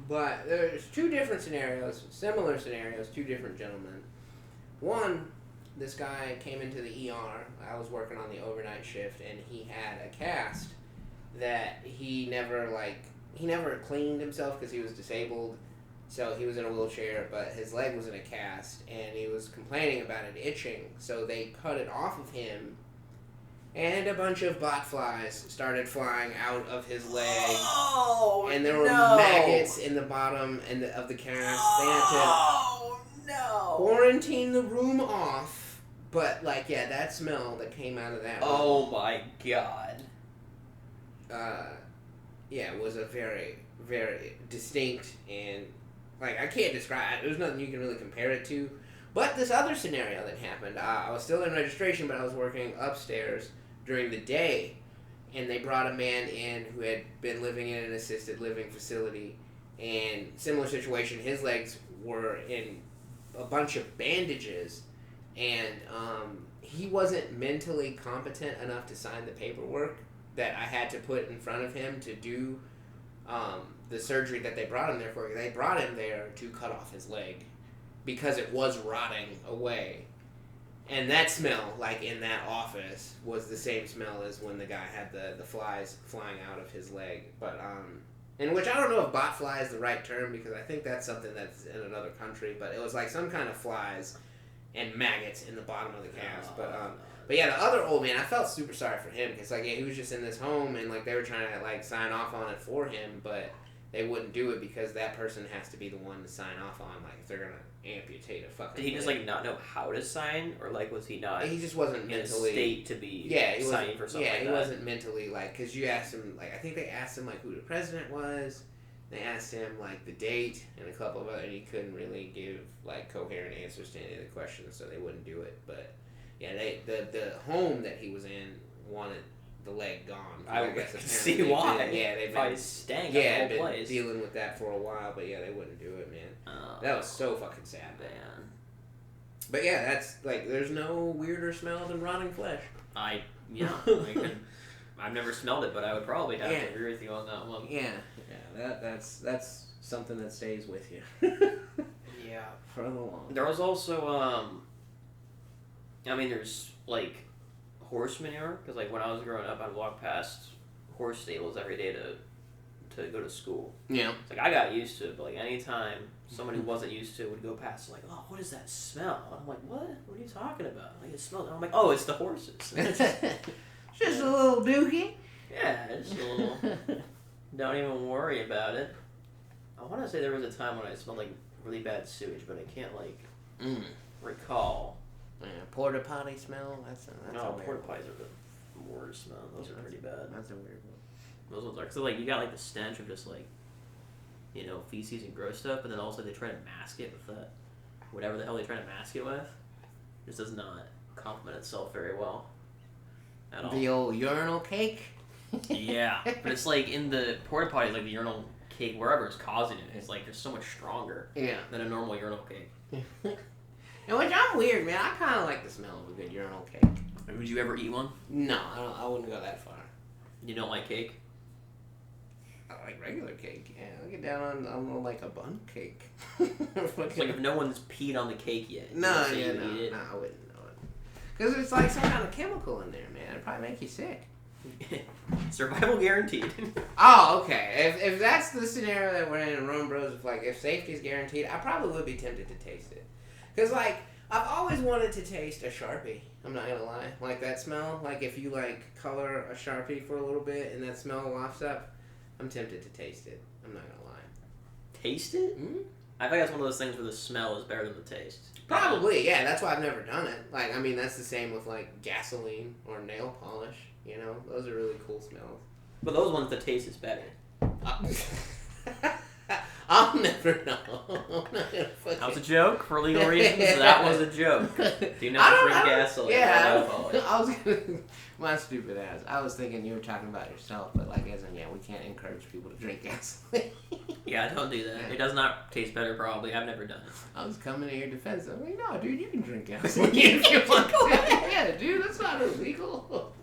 But there's two different scenarios, similar scenarios, two different gentlemen. One, this guy came into the ER. I was working on the overnight shift, and he had a cast that he never cleaned himself because he was disabled. So he was in a wheelchair, but his leg was in a cast, and he was complaining about it itching. So they cut it off of him, and a bunch of bot flies started flying out of his leg. Oh, and there were maggots in the bottom of the cast. They had to quarantine the room off. But, like, yeah, that smell that came out of that room. Oh, my God. Yeah, it was a very, very distinct and... Like, I can't describe it. There's nothing you can really compare it to. But this other scenario that happened, I was still in registration, but I was working upstairs during the day. And they brought a man in who had been living in an assisted living facility. And similar situation, his legs were in a bunch of bandages. And he wasn't mentally competent enough to sign the paperwork that I had to put in front of him to do the surgery that they brought him there for. They brought him there to cut off his leg because it was rotting away. And that smell, like in that office, was the same smell as when the guy had the flies flying out of his leg. But And which I don't know if bot fly is the right term because I think that's something that's in another country, but it was like some kind of flies and maggots in the bottom of the cast. But yeah, the other old man, I felt super sorry for him because like he was just in this home and like they were trying to like sign off on it for him, but they wouldn't do it because that person has to be the one to sign off on like if they're gonna amputate a fucking. Did he just like not know how to sign, or like was he not? He just wasn't in mentally a state to be signing for something. Yeah, like he that. wasn't mentally like because you asked him like I think they asked him like who the president was. They asked him like the date and a couple of other, and he couldn't really give like coherent answers to any of the questions, so they wouldn't do it. But yeah, the home that he was in wanted the leg gone. I guess see why. They've been staying at the whole place. Dealing with that for a while, but yeah, they wouldn't do it, man. That was so fucking sad, man. But yeah, that's like there's no weirder smell than rotting flesh. I've never smelled it, but I would probably have to agree with you on that one. Yeah, that's something that stays with you. Yeah, for the long. There was also there's like horse manure because like when I was growing up, I'd walk past horse stables every day to go to school. Yeah, it's like I got used to it, but like anytime someone who wasn't used to it would go past, like, oh, what is that smell? And I'm like, what? What are you talking about? Like it smells. I'm like, oh, it's the horses. Just a little dookie. Yeah, just a little. Don't even worry about it. I want to say there was a time when I smelled like really bad sewage, but I can't like recall. Yeah, porta potty smell. That's no, porta potties are the worst smell. Those are pretty bad. That's a weird one. Those ones are because like you got like the stench of just like feces and gross stuff, but then also they try to mask it with that whatever the hell they try to mask it with. It just does not complement itself very well at all. The old urinal cake. Yeah, but it's like in the porta potty, like the urinal cake, wherever it's causing it, it's like just so much stronger. Than a normal urinal cake. And which I'm weird, man. I kind of like the smell of a good urinal cake. Would you ever eat one? No, I wouldn't go that far. You don't like cake? I like regular cake. Yeah, I get down on like a bun cake. It's like if no one's peed on the cake yet. No, I wouldn't know it. Because it's like some kind of chemical in there, man. It'd probably make you sick. Survival guaranteed. Oh, okay. If that's the scenario that we're in RomeBros, if safety is guaranteed, I probably would be tempted to taste it. Because, like, I've always wanted to taste a Sharpie. I'm not gonna lie. Like, that smell. Like, if you, like, color a Sharpie for a little bit and that smell wafts up, I'm tempted to taste it. I'm not gonna lie. Taste it? Mm-hmm. I think that's one of those things where the smell is better than the taste. Probably, yeah. That's why I've never done it. Like, I mean, that's the same with, like, gasoline or nail polish. You know? Those are really cool smells. But those ones, the taste is better. I'll never know. That was a joke for legal reasons. That was a joke. Do not drink gasoline. Yeah, I was gonna. My stupid ass. I was thinking you were talking about yourself, but like, as in, we can't encourage people to drink gasoline. Yeah, don't do that. It does not taste better, probably. I've never done it. I was coming to your defense. I'm like, no, dude, you can drink gasoline if you want to. Yeah, dude, that's not illegal.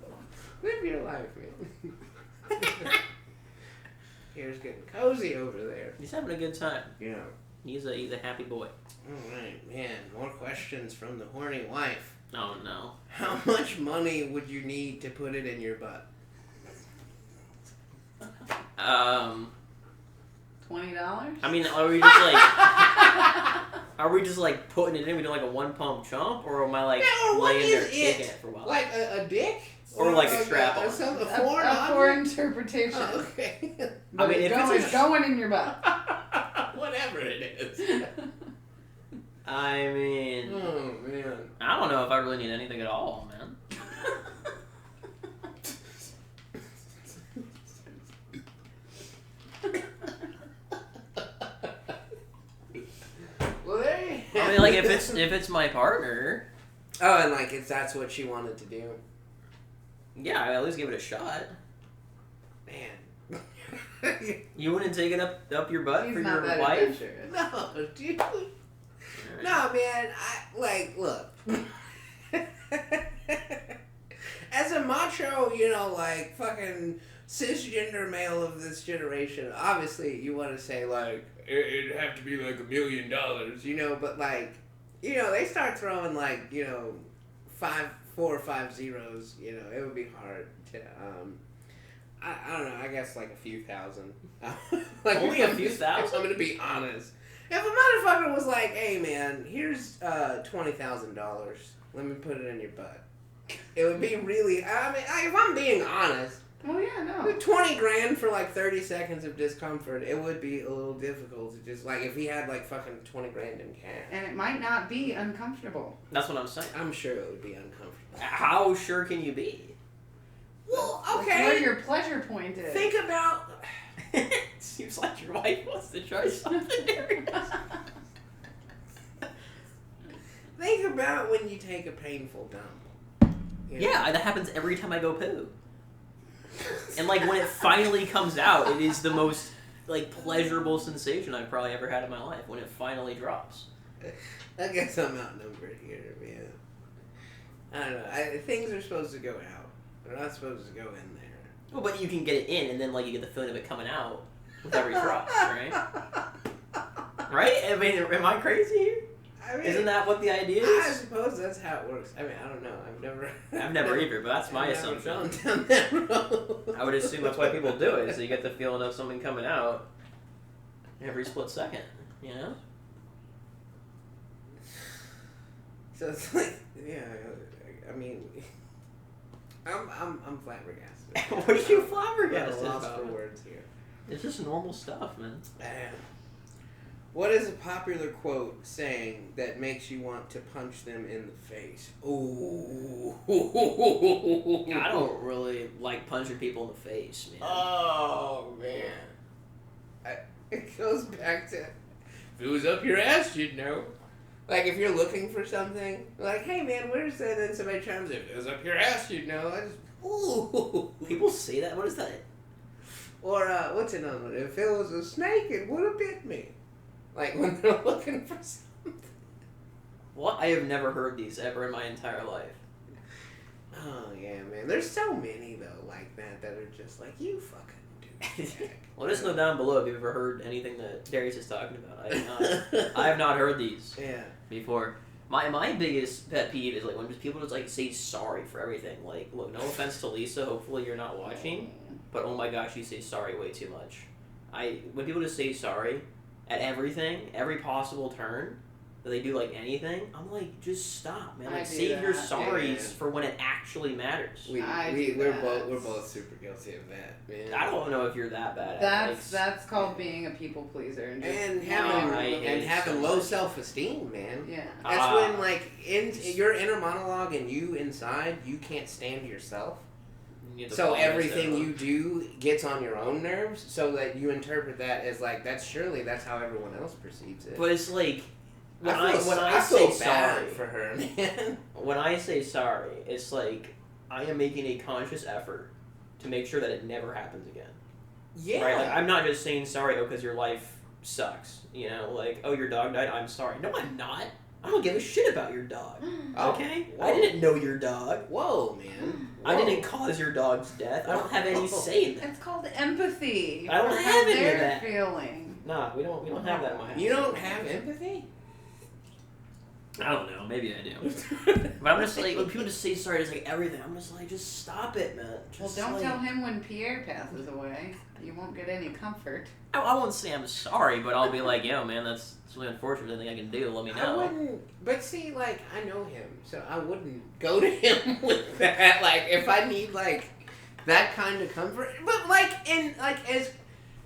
Live your life, man. Here's getting cozy over there. He's having a good time. Yeah. He's a happy boy. Alright, man. More questions from the horny wife. Oh, no. How much money would you need to put it in your butt? $20? I mean, are we just like putting it in? We do like a one pump chump, or am I like laying there kicking it for a while? Like a dick? Or like a strap on? A foreign interpretation. Oh, okay. I mean, if it's going in your butt. Whatever it is. I mean... Oh, man. I don't know if I really need anything at all, man. Well, there you have I mean, like, if it's my partner... Oh, and like, if that's what she wanted to do. Yeah, I'd at least give it a shot. Man. You wouldn't take it up your butt for your wife? Adventurous. No, dude. Right. No, man. Look. As a macho, like, fucking cisgender male of this generation, obviously you want to say, like, it'd have to be like $1 million, but, like, they start throwing, like, 4 or 5 zeros, it would be hard to, I don't know. I guess like a few thousand. Only a few thousand? I'm gonna be honest. If a motherfucker was like, "Hey man, here's $20,000. Let me put it in your butt," it would be really. I mean, if I'm being honest. Well, yeah, no. 20 grand for like 30 seconds of discomfort, it would be a little difficult to just like if he had like fucking 20 grand in cash. And it might not be uncomfortable. That's what I'm saying. I'm sure it would be uncomfortable. How sure can you be? Well, That's okay. where your pleasure point is. Think about. Seems like your wife wants to try something different. Think about when you take a painful dump. You know? Yeah, that happens every time I go poo. And like when it finally comes out, it is the most like pleasurable sensation I've probably ever had in my life when it finally drops. I guess I'm outnumbered here, man. I don't know. Things are supposed to go out. They're not supposed to go in there. Well, but you can get it in, and then like you get the feeling of it coming out with every thrust, right? Right? I mean, am I crazy here? I mean, isn't that what the idea I is? suppose that's how it works. I mean, I don't know. I've never either, but that's my assumption. Gone down that road. I would assume that's why people do it, so you get the feeling of something coming out every split second, you know? So it's like, yeah. I mean, I'm flabbergasted. What are you I'm flabbergasted at a loss about? for words here. It's just normal stuff, man. What is a popular quote saying that makes you want to punch them in the face? Ooh. I don't really like punching people in the face, man. Oh, man. It goes back to, if it was up your ass, you'd know. Like, if you're looking for something, like, hey, man, where's that? And then somebody chimes in, if it was up your ass, you'd know. I just, ooh. People say that? What is that? Or, what's another one? If it was a snake, it would have bit me. Like, when they're looking for something. What? I have never heard these ever in my entire life. Oh, yeah, man. There's so many, though, like that are just like, you fucking douchebag. Let us know down below if you've ever heard anything that Darius is talking about. I have not heard these before. My biggest pet peeve is like when people just like say sorry for everything. Like, look, no offense to Lisa, hopefully you're not watching, but oh my gosh, you say sorry way too much. When people just say sorry at everything, every possible turn, that they do like anything, I'm like, just stop, man. Like, save your sorries for when it actually matters. We're both super guilty of that, man. I don't know if you're that bad at it. That's called being a people pleaser and having low self-esteem, man. Yeah. That's when like in your inner monologue and you inside, you can't stand yourself. So everything you do gets on your own nerves, so that you interpret that as like that's how everyone else perceives it. But it's like when I say feel bad sorry for her, man. When I say sorry, it's like I am making a conscious effort to make sure that it never happens again. Yeah. Right? Like I'm not just saying sorry because your life sucks. You know, like your dog died. I'm sorry. No, I'm not. I don't give a shit about your dog. Okay? Whoa. I didn't know your dog. Whoa, man. Whoa. I didn't cause your dog's death. I don't have any say in that. It's called empathy. I don't have any of they're that. feeling. Nah, we don't have that in my house. You don't have empathy? I don't know. Maybe I do. But I'm just like, when people just say sorry, it's like everything. I'm just like, just stop it, man. Just Don't tell him when Pierre passes away. You won't get any comfort. I won't say I'm sorry, but I'll be like, yo, man, that's really unfortunate. Anything I can do, let me know. I wouldn't, but see, like, I know him, so I wouldn't go to him with that. Like, if I need, like, that kind of comfort. But, like,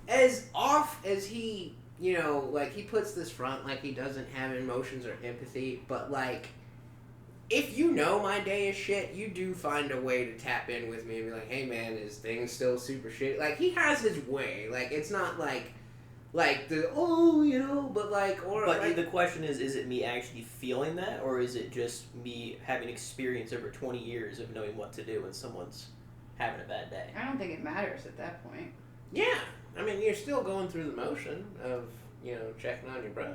as off as he, you know, like, he puts this front like he doesn't have emotions or empathy, but, like, if you know my day is shit, you do find a way to tap in with me and be like, hey, man, is things still super shit? Like, he has his way. Like, it's not like the, you know, but like, or... But like, the question is it me actually feeling that, or is it just me having experience over 20 years of knowing what to do when someone's having a bad day? I don't think it matters at that point. Yeah. I mean, you're still going through the motion of, you know, checking on your bro.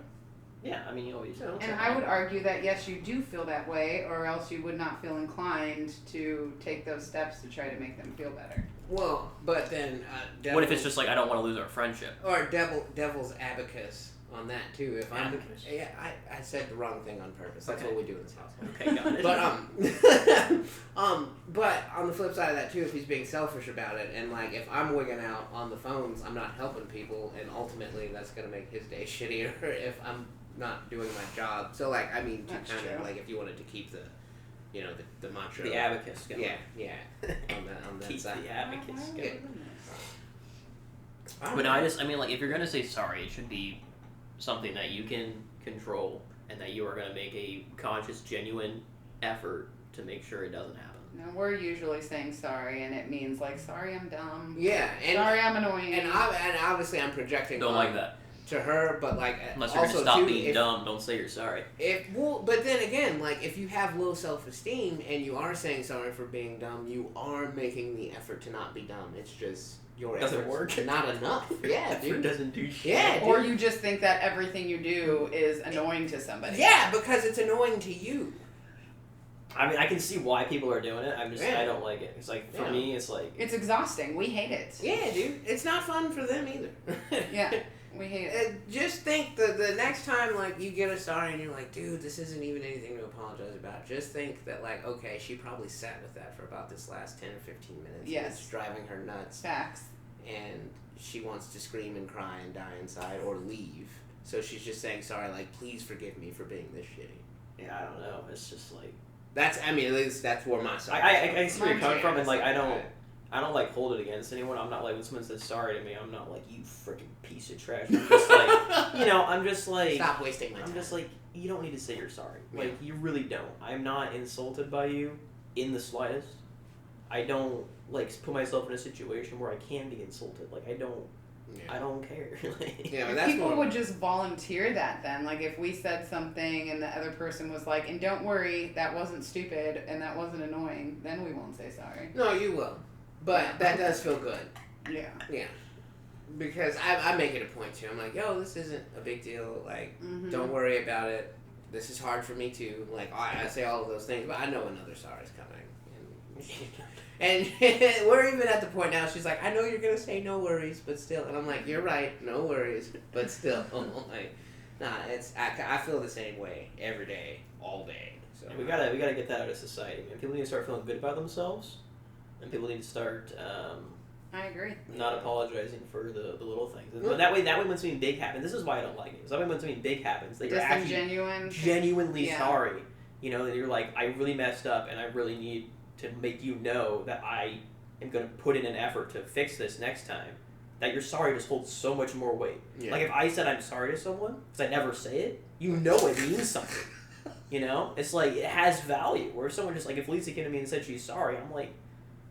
Yeah, I mean, you always... And I would argue that, yes, you do feel that way, or else you would not feel inclined to take those steps to try to make them feel better. Well, but then... what if it's just like, I don't want to lose our friendship? Or devil's abacus on that too. If I'm, yeah, I said the wrong thing on purpose. That's what we do in this household. Okay, got it. But but on the flip side of that too, if he's being selfish about it, and like if I'm wigging out on the phones, I'm not helping people, and ultimately that's gonna make his day shittier if I'm not doing my job. So like, I mean, to kind of like if you wanted to keep the, you know, the mantra, the abacus going. Yeah, on that keep side. the abacus going. Yeah. But no, I mean, like, if you're gonna say sorry, it should be something that you can control, and that you are gonna make a conscious, genuine effort to make sure it doesn't happen. No, we're usually saying sorry, and it means like, sorry, I'm dumb. Yeah, and sorry, I'm annoying. And obviously, I'm projecting. Don't like that. To her, but like unless you're also gonna stop too, being dumb, don't say you're sorry. But then again, like if you have low self-esteem and you are saying sorry for being dumb, you are making the effort to not be dumb. It's just your doesn't work. Not enough. Yeah, dude. Effort doesn't do shit. Yeah, or you just think that everything you do is annoying to somebody. Yeah, because it's annoying to you. I mean, I can see why people are doing it. I don't like it. It's like, for me, it's like... It's exhausting. We hate it. Yeah, dude. It's not fun for them either. Yeah, we hate it. Just think the next time, like, you get a sorry and you're like, dude, this isn't even anything to apologize about. Just think that, like, okay, she probably sat with that for about this last 10 or 15 minutes. Yes. It's driving her nuts. Facts. And she wants to scream and cry and die inside or leave. So she's just saying sorry, like, please forgive me for being this shitty. Yeah, I don't know. It's just like... I mean, at least that's where my side I see where you're coming from, and like I don't like hold it against anyone. I'm not like when someone says sorry to me, I'm not like you freaking piece of trash. I'm just like, you know, I'm just like stop wasting my time. I'm just like, you don't need to say you're sorry. Like you really don't. I'm not insulted by you in the slightest. I don't like put myself in a situation where I can be insulted. Like I don't care. Yeah, but people would just volunteer that then. Like if we said something and the other person was like, and don't worry, that wasn't stupid and that wasn't annoying, then we won't say sorry. No, you will. But that does feel good. Yeah. Yeah. Because I make it a point too. I'm like, yo, this isn't a big deal. Like, don't worry about it. This is hard for me too. Like, I say all of those things, but I know another sorry's coming. And we're even at the point now, she's like, I know you're going to say no worries, but still. And I'm like, you're right, no worries, but still. Like, nah, I feel the same way every day, all day. So we gotta get that out of society, man. People need to start feeling good about themselves, and people need to start I agree. not apologizing for the little things. And that way when something big happens, this is why I don't like it. Because that way when something big happens, that you're actually genuinely sorry. You know, that you're like, I really messed up, and I really need to make you know that I am going to put in an effort to fix this next time. That you're sorry just holds so much more weight. Yeah. Like if I said I'm sorry to someone, because I never say it, you know it means something. You know? It's like, it has value. Where if someone just, like, if Lisa came to me and said she's sorry, I'm like,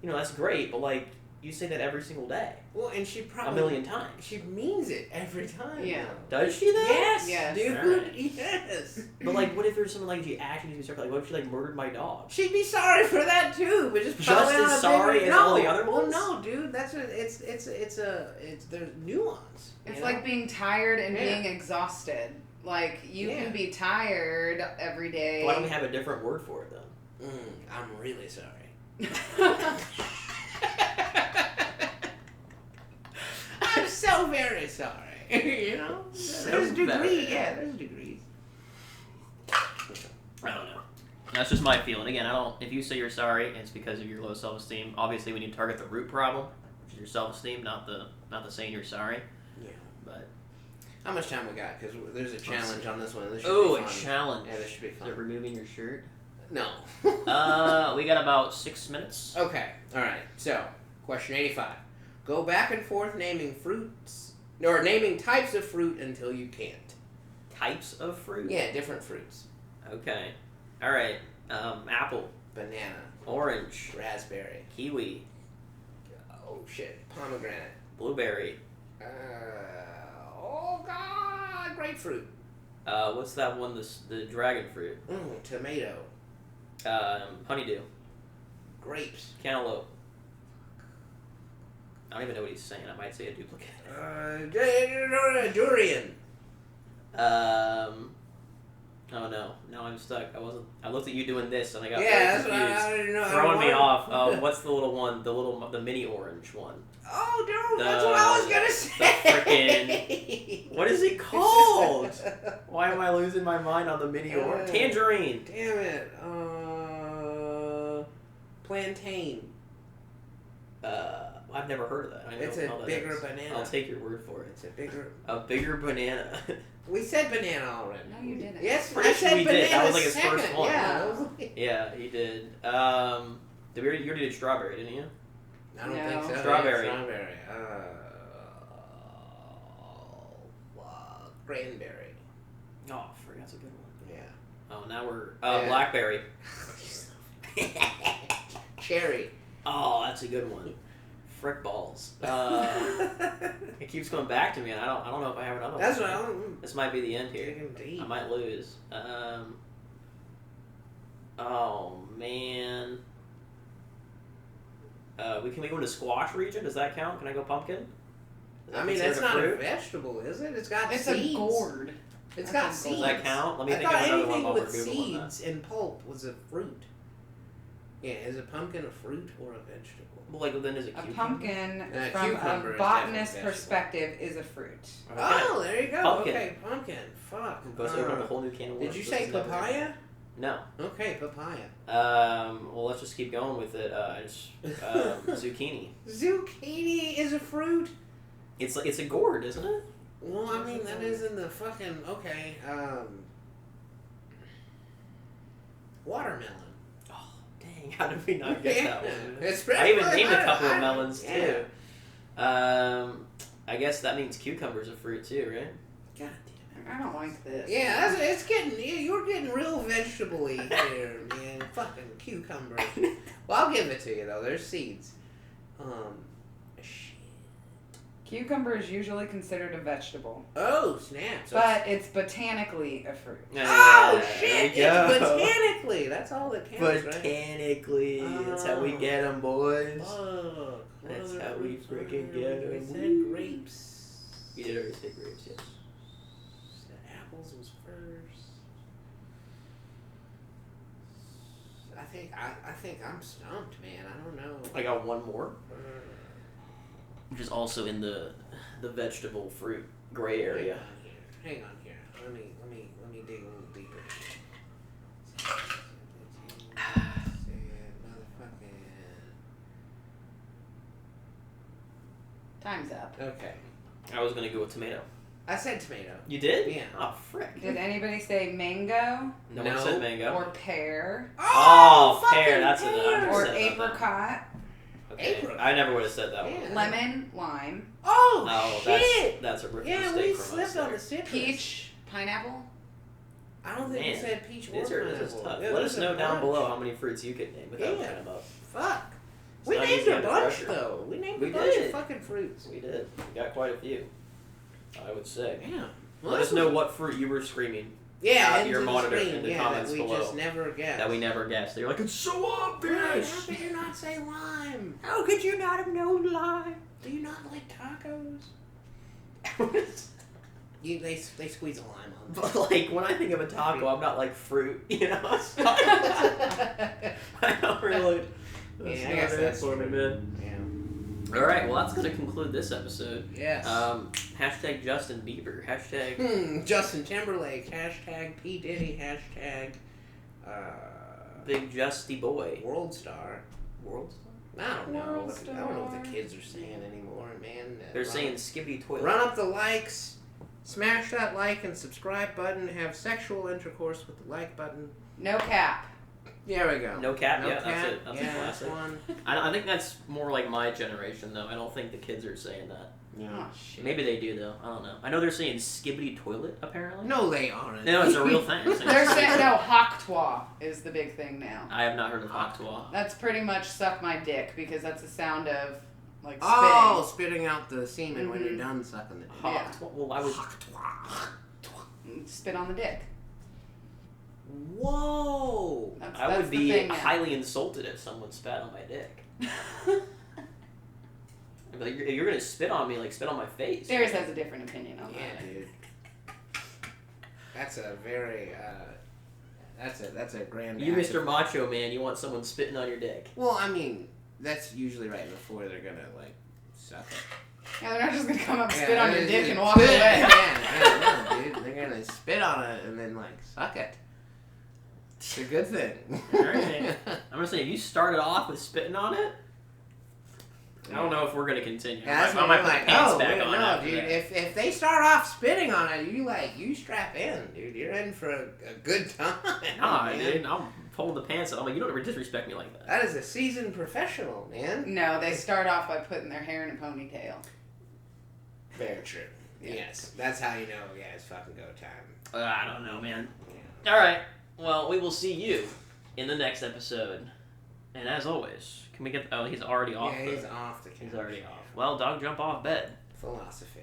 you know, that's great, but like, you say that every single day. Well, and she probably... 1,000,000 times. She means it every time. Yeah. Does she though? Yes, dude. Right. Yes. But like, what if there's someone like she actually needs to be sorry? Like, what if she like murdered my dog? She'd be sorry for that too, but just as sorry as all the other ones. No, dude. That's there's nuance. It's like being tired and being exhausted. Like you can be tired every day. Why don't we have a different word for it then? I'm really sorry. I'm so very sorry. You know? There's degrees. Yeah, there's degrees. I don't know. That's just my feeling. Again, if you say you're sorry, it's because of your low self-esteem. Obviously, we need to target the root problem, which is your self-esteem, not the saying you're sorry. Yeah. But how much time we got? Because there's a challenge on this one. This should be fun. A challenge. Yeah, this should be fun. Is it removing your shirt? No. We got about 6 minutes. Okay. All right. So, question 85. Go back and forth naming fruits, or naming types of fruit until you can't. Types of fruit? Yeah, different fruits. Okay. All right. Apple. Banana. Orange. Raspberry. Kiwi. Oh shit. Pomegranate. Blueberry. Oh god. Grapefruit. What's that one? The dragon fruit. Tomato. Honeydew. Grapes. Cantaloupe. I don't even know what he's saying. I might say a duplicate. Durian. Oh no! Now I'm stuck. I looked at you doing this, and I got Yeah, very that's what confused. I didn't know. Throwing me off. What's the little one? The mini orange one. Oh, dude, that's what I was gonna say. The frickin'. What is it called? Why am I losing my mind on the mini orange? Tangerine. Damn it. Plantain. I've never heard of that. I don't It's know a how that bigger is. banana. I'll take your word for it. It's a bigger. A bigger banana. We said banana already. No, you didn't. Yes, Pretty I sure said we banana. did. That was like his second. first one. Yeah. I was like, Yeah, he did. You already did strawberry, didn't you? I don't No. think so. Strawberry. Yeah, strawberry. Cranberry. Oh, frick, that's a good one. Yeah. Oh, now we're Yeah. blackberry. Cherry. Oh, that's a good one. Frick balls. It keeps coming back to me, and I don't know if I have another That's one. what I'm This might be the end here. digging deep. I might lose. Oh man. Can we go into squash region? Does that count? Can I go pumpkin? Is that I mean, that's considered not a fruit? vegetable, is it? It's got It's seeds. a gourd. It's That's got a seeds. Does that count? Let me I think of thought another one anything while we're with Googling that. seeds and pulp was a fruit. Yeah, is a pumpkin a fruit or a vegetable? Well, like then is it A cucumber? pumpkin, cucumber from is a definitely botanist vegetable. perspective, is a fruit. Okay. Oh, there you go. Pumpkin. Okay, pumpkin. Fuck. Let's open up a whole new can of worms. Did you This say is never- papaya? No. Okay, papaya. Well, let's just keep going with it. Zucchini. Zucchini is a fruit? It's a gourd, isn't it? Well, I mean, that is in the fucking... Okay, watermelon. Oh, dang! How did we not get that one? It's I even named a couple of I- melons yeah. too. I guess that means cucumber's a fruit too, right? God I don't like this. Yeah, it's getting... You're getting real vegetable-y here, man. Fucking cucumber. Well, I'll give it to you, though. There's seeds. Shit. Cucumber is usually considered a vegetable, Oh, snap. So but it's botanically a fruit. Oh, There shit! we go. It's botanically. That's all that counts, right? Botanically, that's how we get them, boys. Fuck. That's What how other we fruits are freaking there? get We 'em. said grapes. We did already say grapes, yes. Said apples was first. I think I'm stumped, man. I don't know. I got one more, which is also in the vegetable fruit gray area. Hang on here. Let me dig a little deeper. Time's up. Okay. I was gonna go with tomato. I said tomato. You did? Yeah. Oh, frick. Did anybody say mango No No. one said mango. or pear Oh, fucking pear, that's a- pear. or said about that. apricot, Okay. Apricot. I never would have said that Yeah. one. lemon, lime, Oh, Oh, shit! that's a rookie Yeah, mistake we from us slipped on there. the citrus. peach, pineapple? I don't think we Man, said peach or This is pineapple. tough. Yeah, Let there's us a know down bunch. below how many fruits you could name without Yeah. looking them up. Fuck. It's We not named easy a under bunch pressure. though. We named We a bunch did. of fucking fruits. We did. We got quite a few, I would say. Yeah. Let us know what fruit you were screaming Yeah, out into your the monitor screen. in the Yeah, comments that we below just never guessed. that we never guessed. You're like, it's so Right, how obvious. could you not say lime? How could you not have known lime? Do you not like tacos? They squeeze a lime on there. But like when I think of a taco, I'm not like fruit, you know. It's not- I don't really. That's Yeah, I not guess it that's for me, true. man. Yeah. All right, well that's gonna conclude this episode. Yes. Hashtag Justin Bieber. Hashtag Justin Timberlake. Hashtag P Diddy. Hashtag Big Justy Boy. World Star. World. I don't know. World I don't know what Star. the kids are saying anymore, man. They're saying skibbity toilet. Run up the likes. Smash that like and subscribe button. Have sexual intercourse with the like button. No cap. There we go. No cap. No Yeah, that's cap. it. That's Yeah, a classic. one. I think that's more like my generation though. I don't think the kids are saying that. Oh shit. Maybe they do though. I don't know. I know they're saying skibbity toilet apparently. No, they aren't. No, it's a real thing. They're saying no. Hocktois is the big thing now. I have not heard of Hocktois. That's pretty much suck my dick because that's the sound of like spitting. Oh, spitting out the semen when you're Mhm. done sucking the dick. Yeah. Hocktois. Well, I would. Spit on the dick. Whoa. That's, I that's would the be thing now. highly insulted if someone spat on my dick. I'd be like, you're gonna spit on me, like spit on my face. Darius has a different opinion on Yeah, that. dude. That's a very that's a grand. You, Mr. Macho Man, you want someone spitting on your dick. Well, I mean, that's usually right before they're gonna like suck it. Yeah, they're not just gonna come up, spit on your they're dick, just and gonna walk away. Yeah, no, dude. They're gonna spit on it and then like suck it. It's a good thing. Alright. I'm gonna say, if you started off with spitting on it, I don't know if we're gonna continue. Yeah, I might put the pants back on no, after dude. that. If they start off spitting on it, you strap in, dude. You're in for a good time. Nah, man. dude, I'm pulling the pants up. I'm like, you don't ever disrespect me like that. That is a seasoned professional, man. No, they start off by putting their hair in a ponytail. Very true. Yeah. Yes, that's how you know. Yeah, it's fucking go time. I don't know, man. Yeah. All right. Well, we will see you in the next episode. And as always, can we get? Oh, he's already off. Yeah, he's off the couch. He's already off. Well, dog, jump off bed. Philosophy.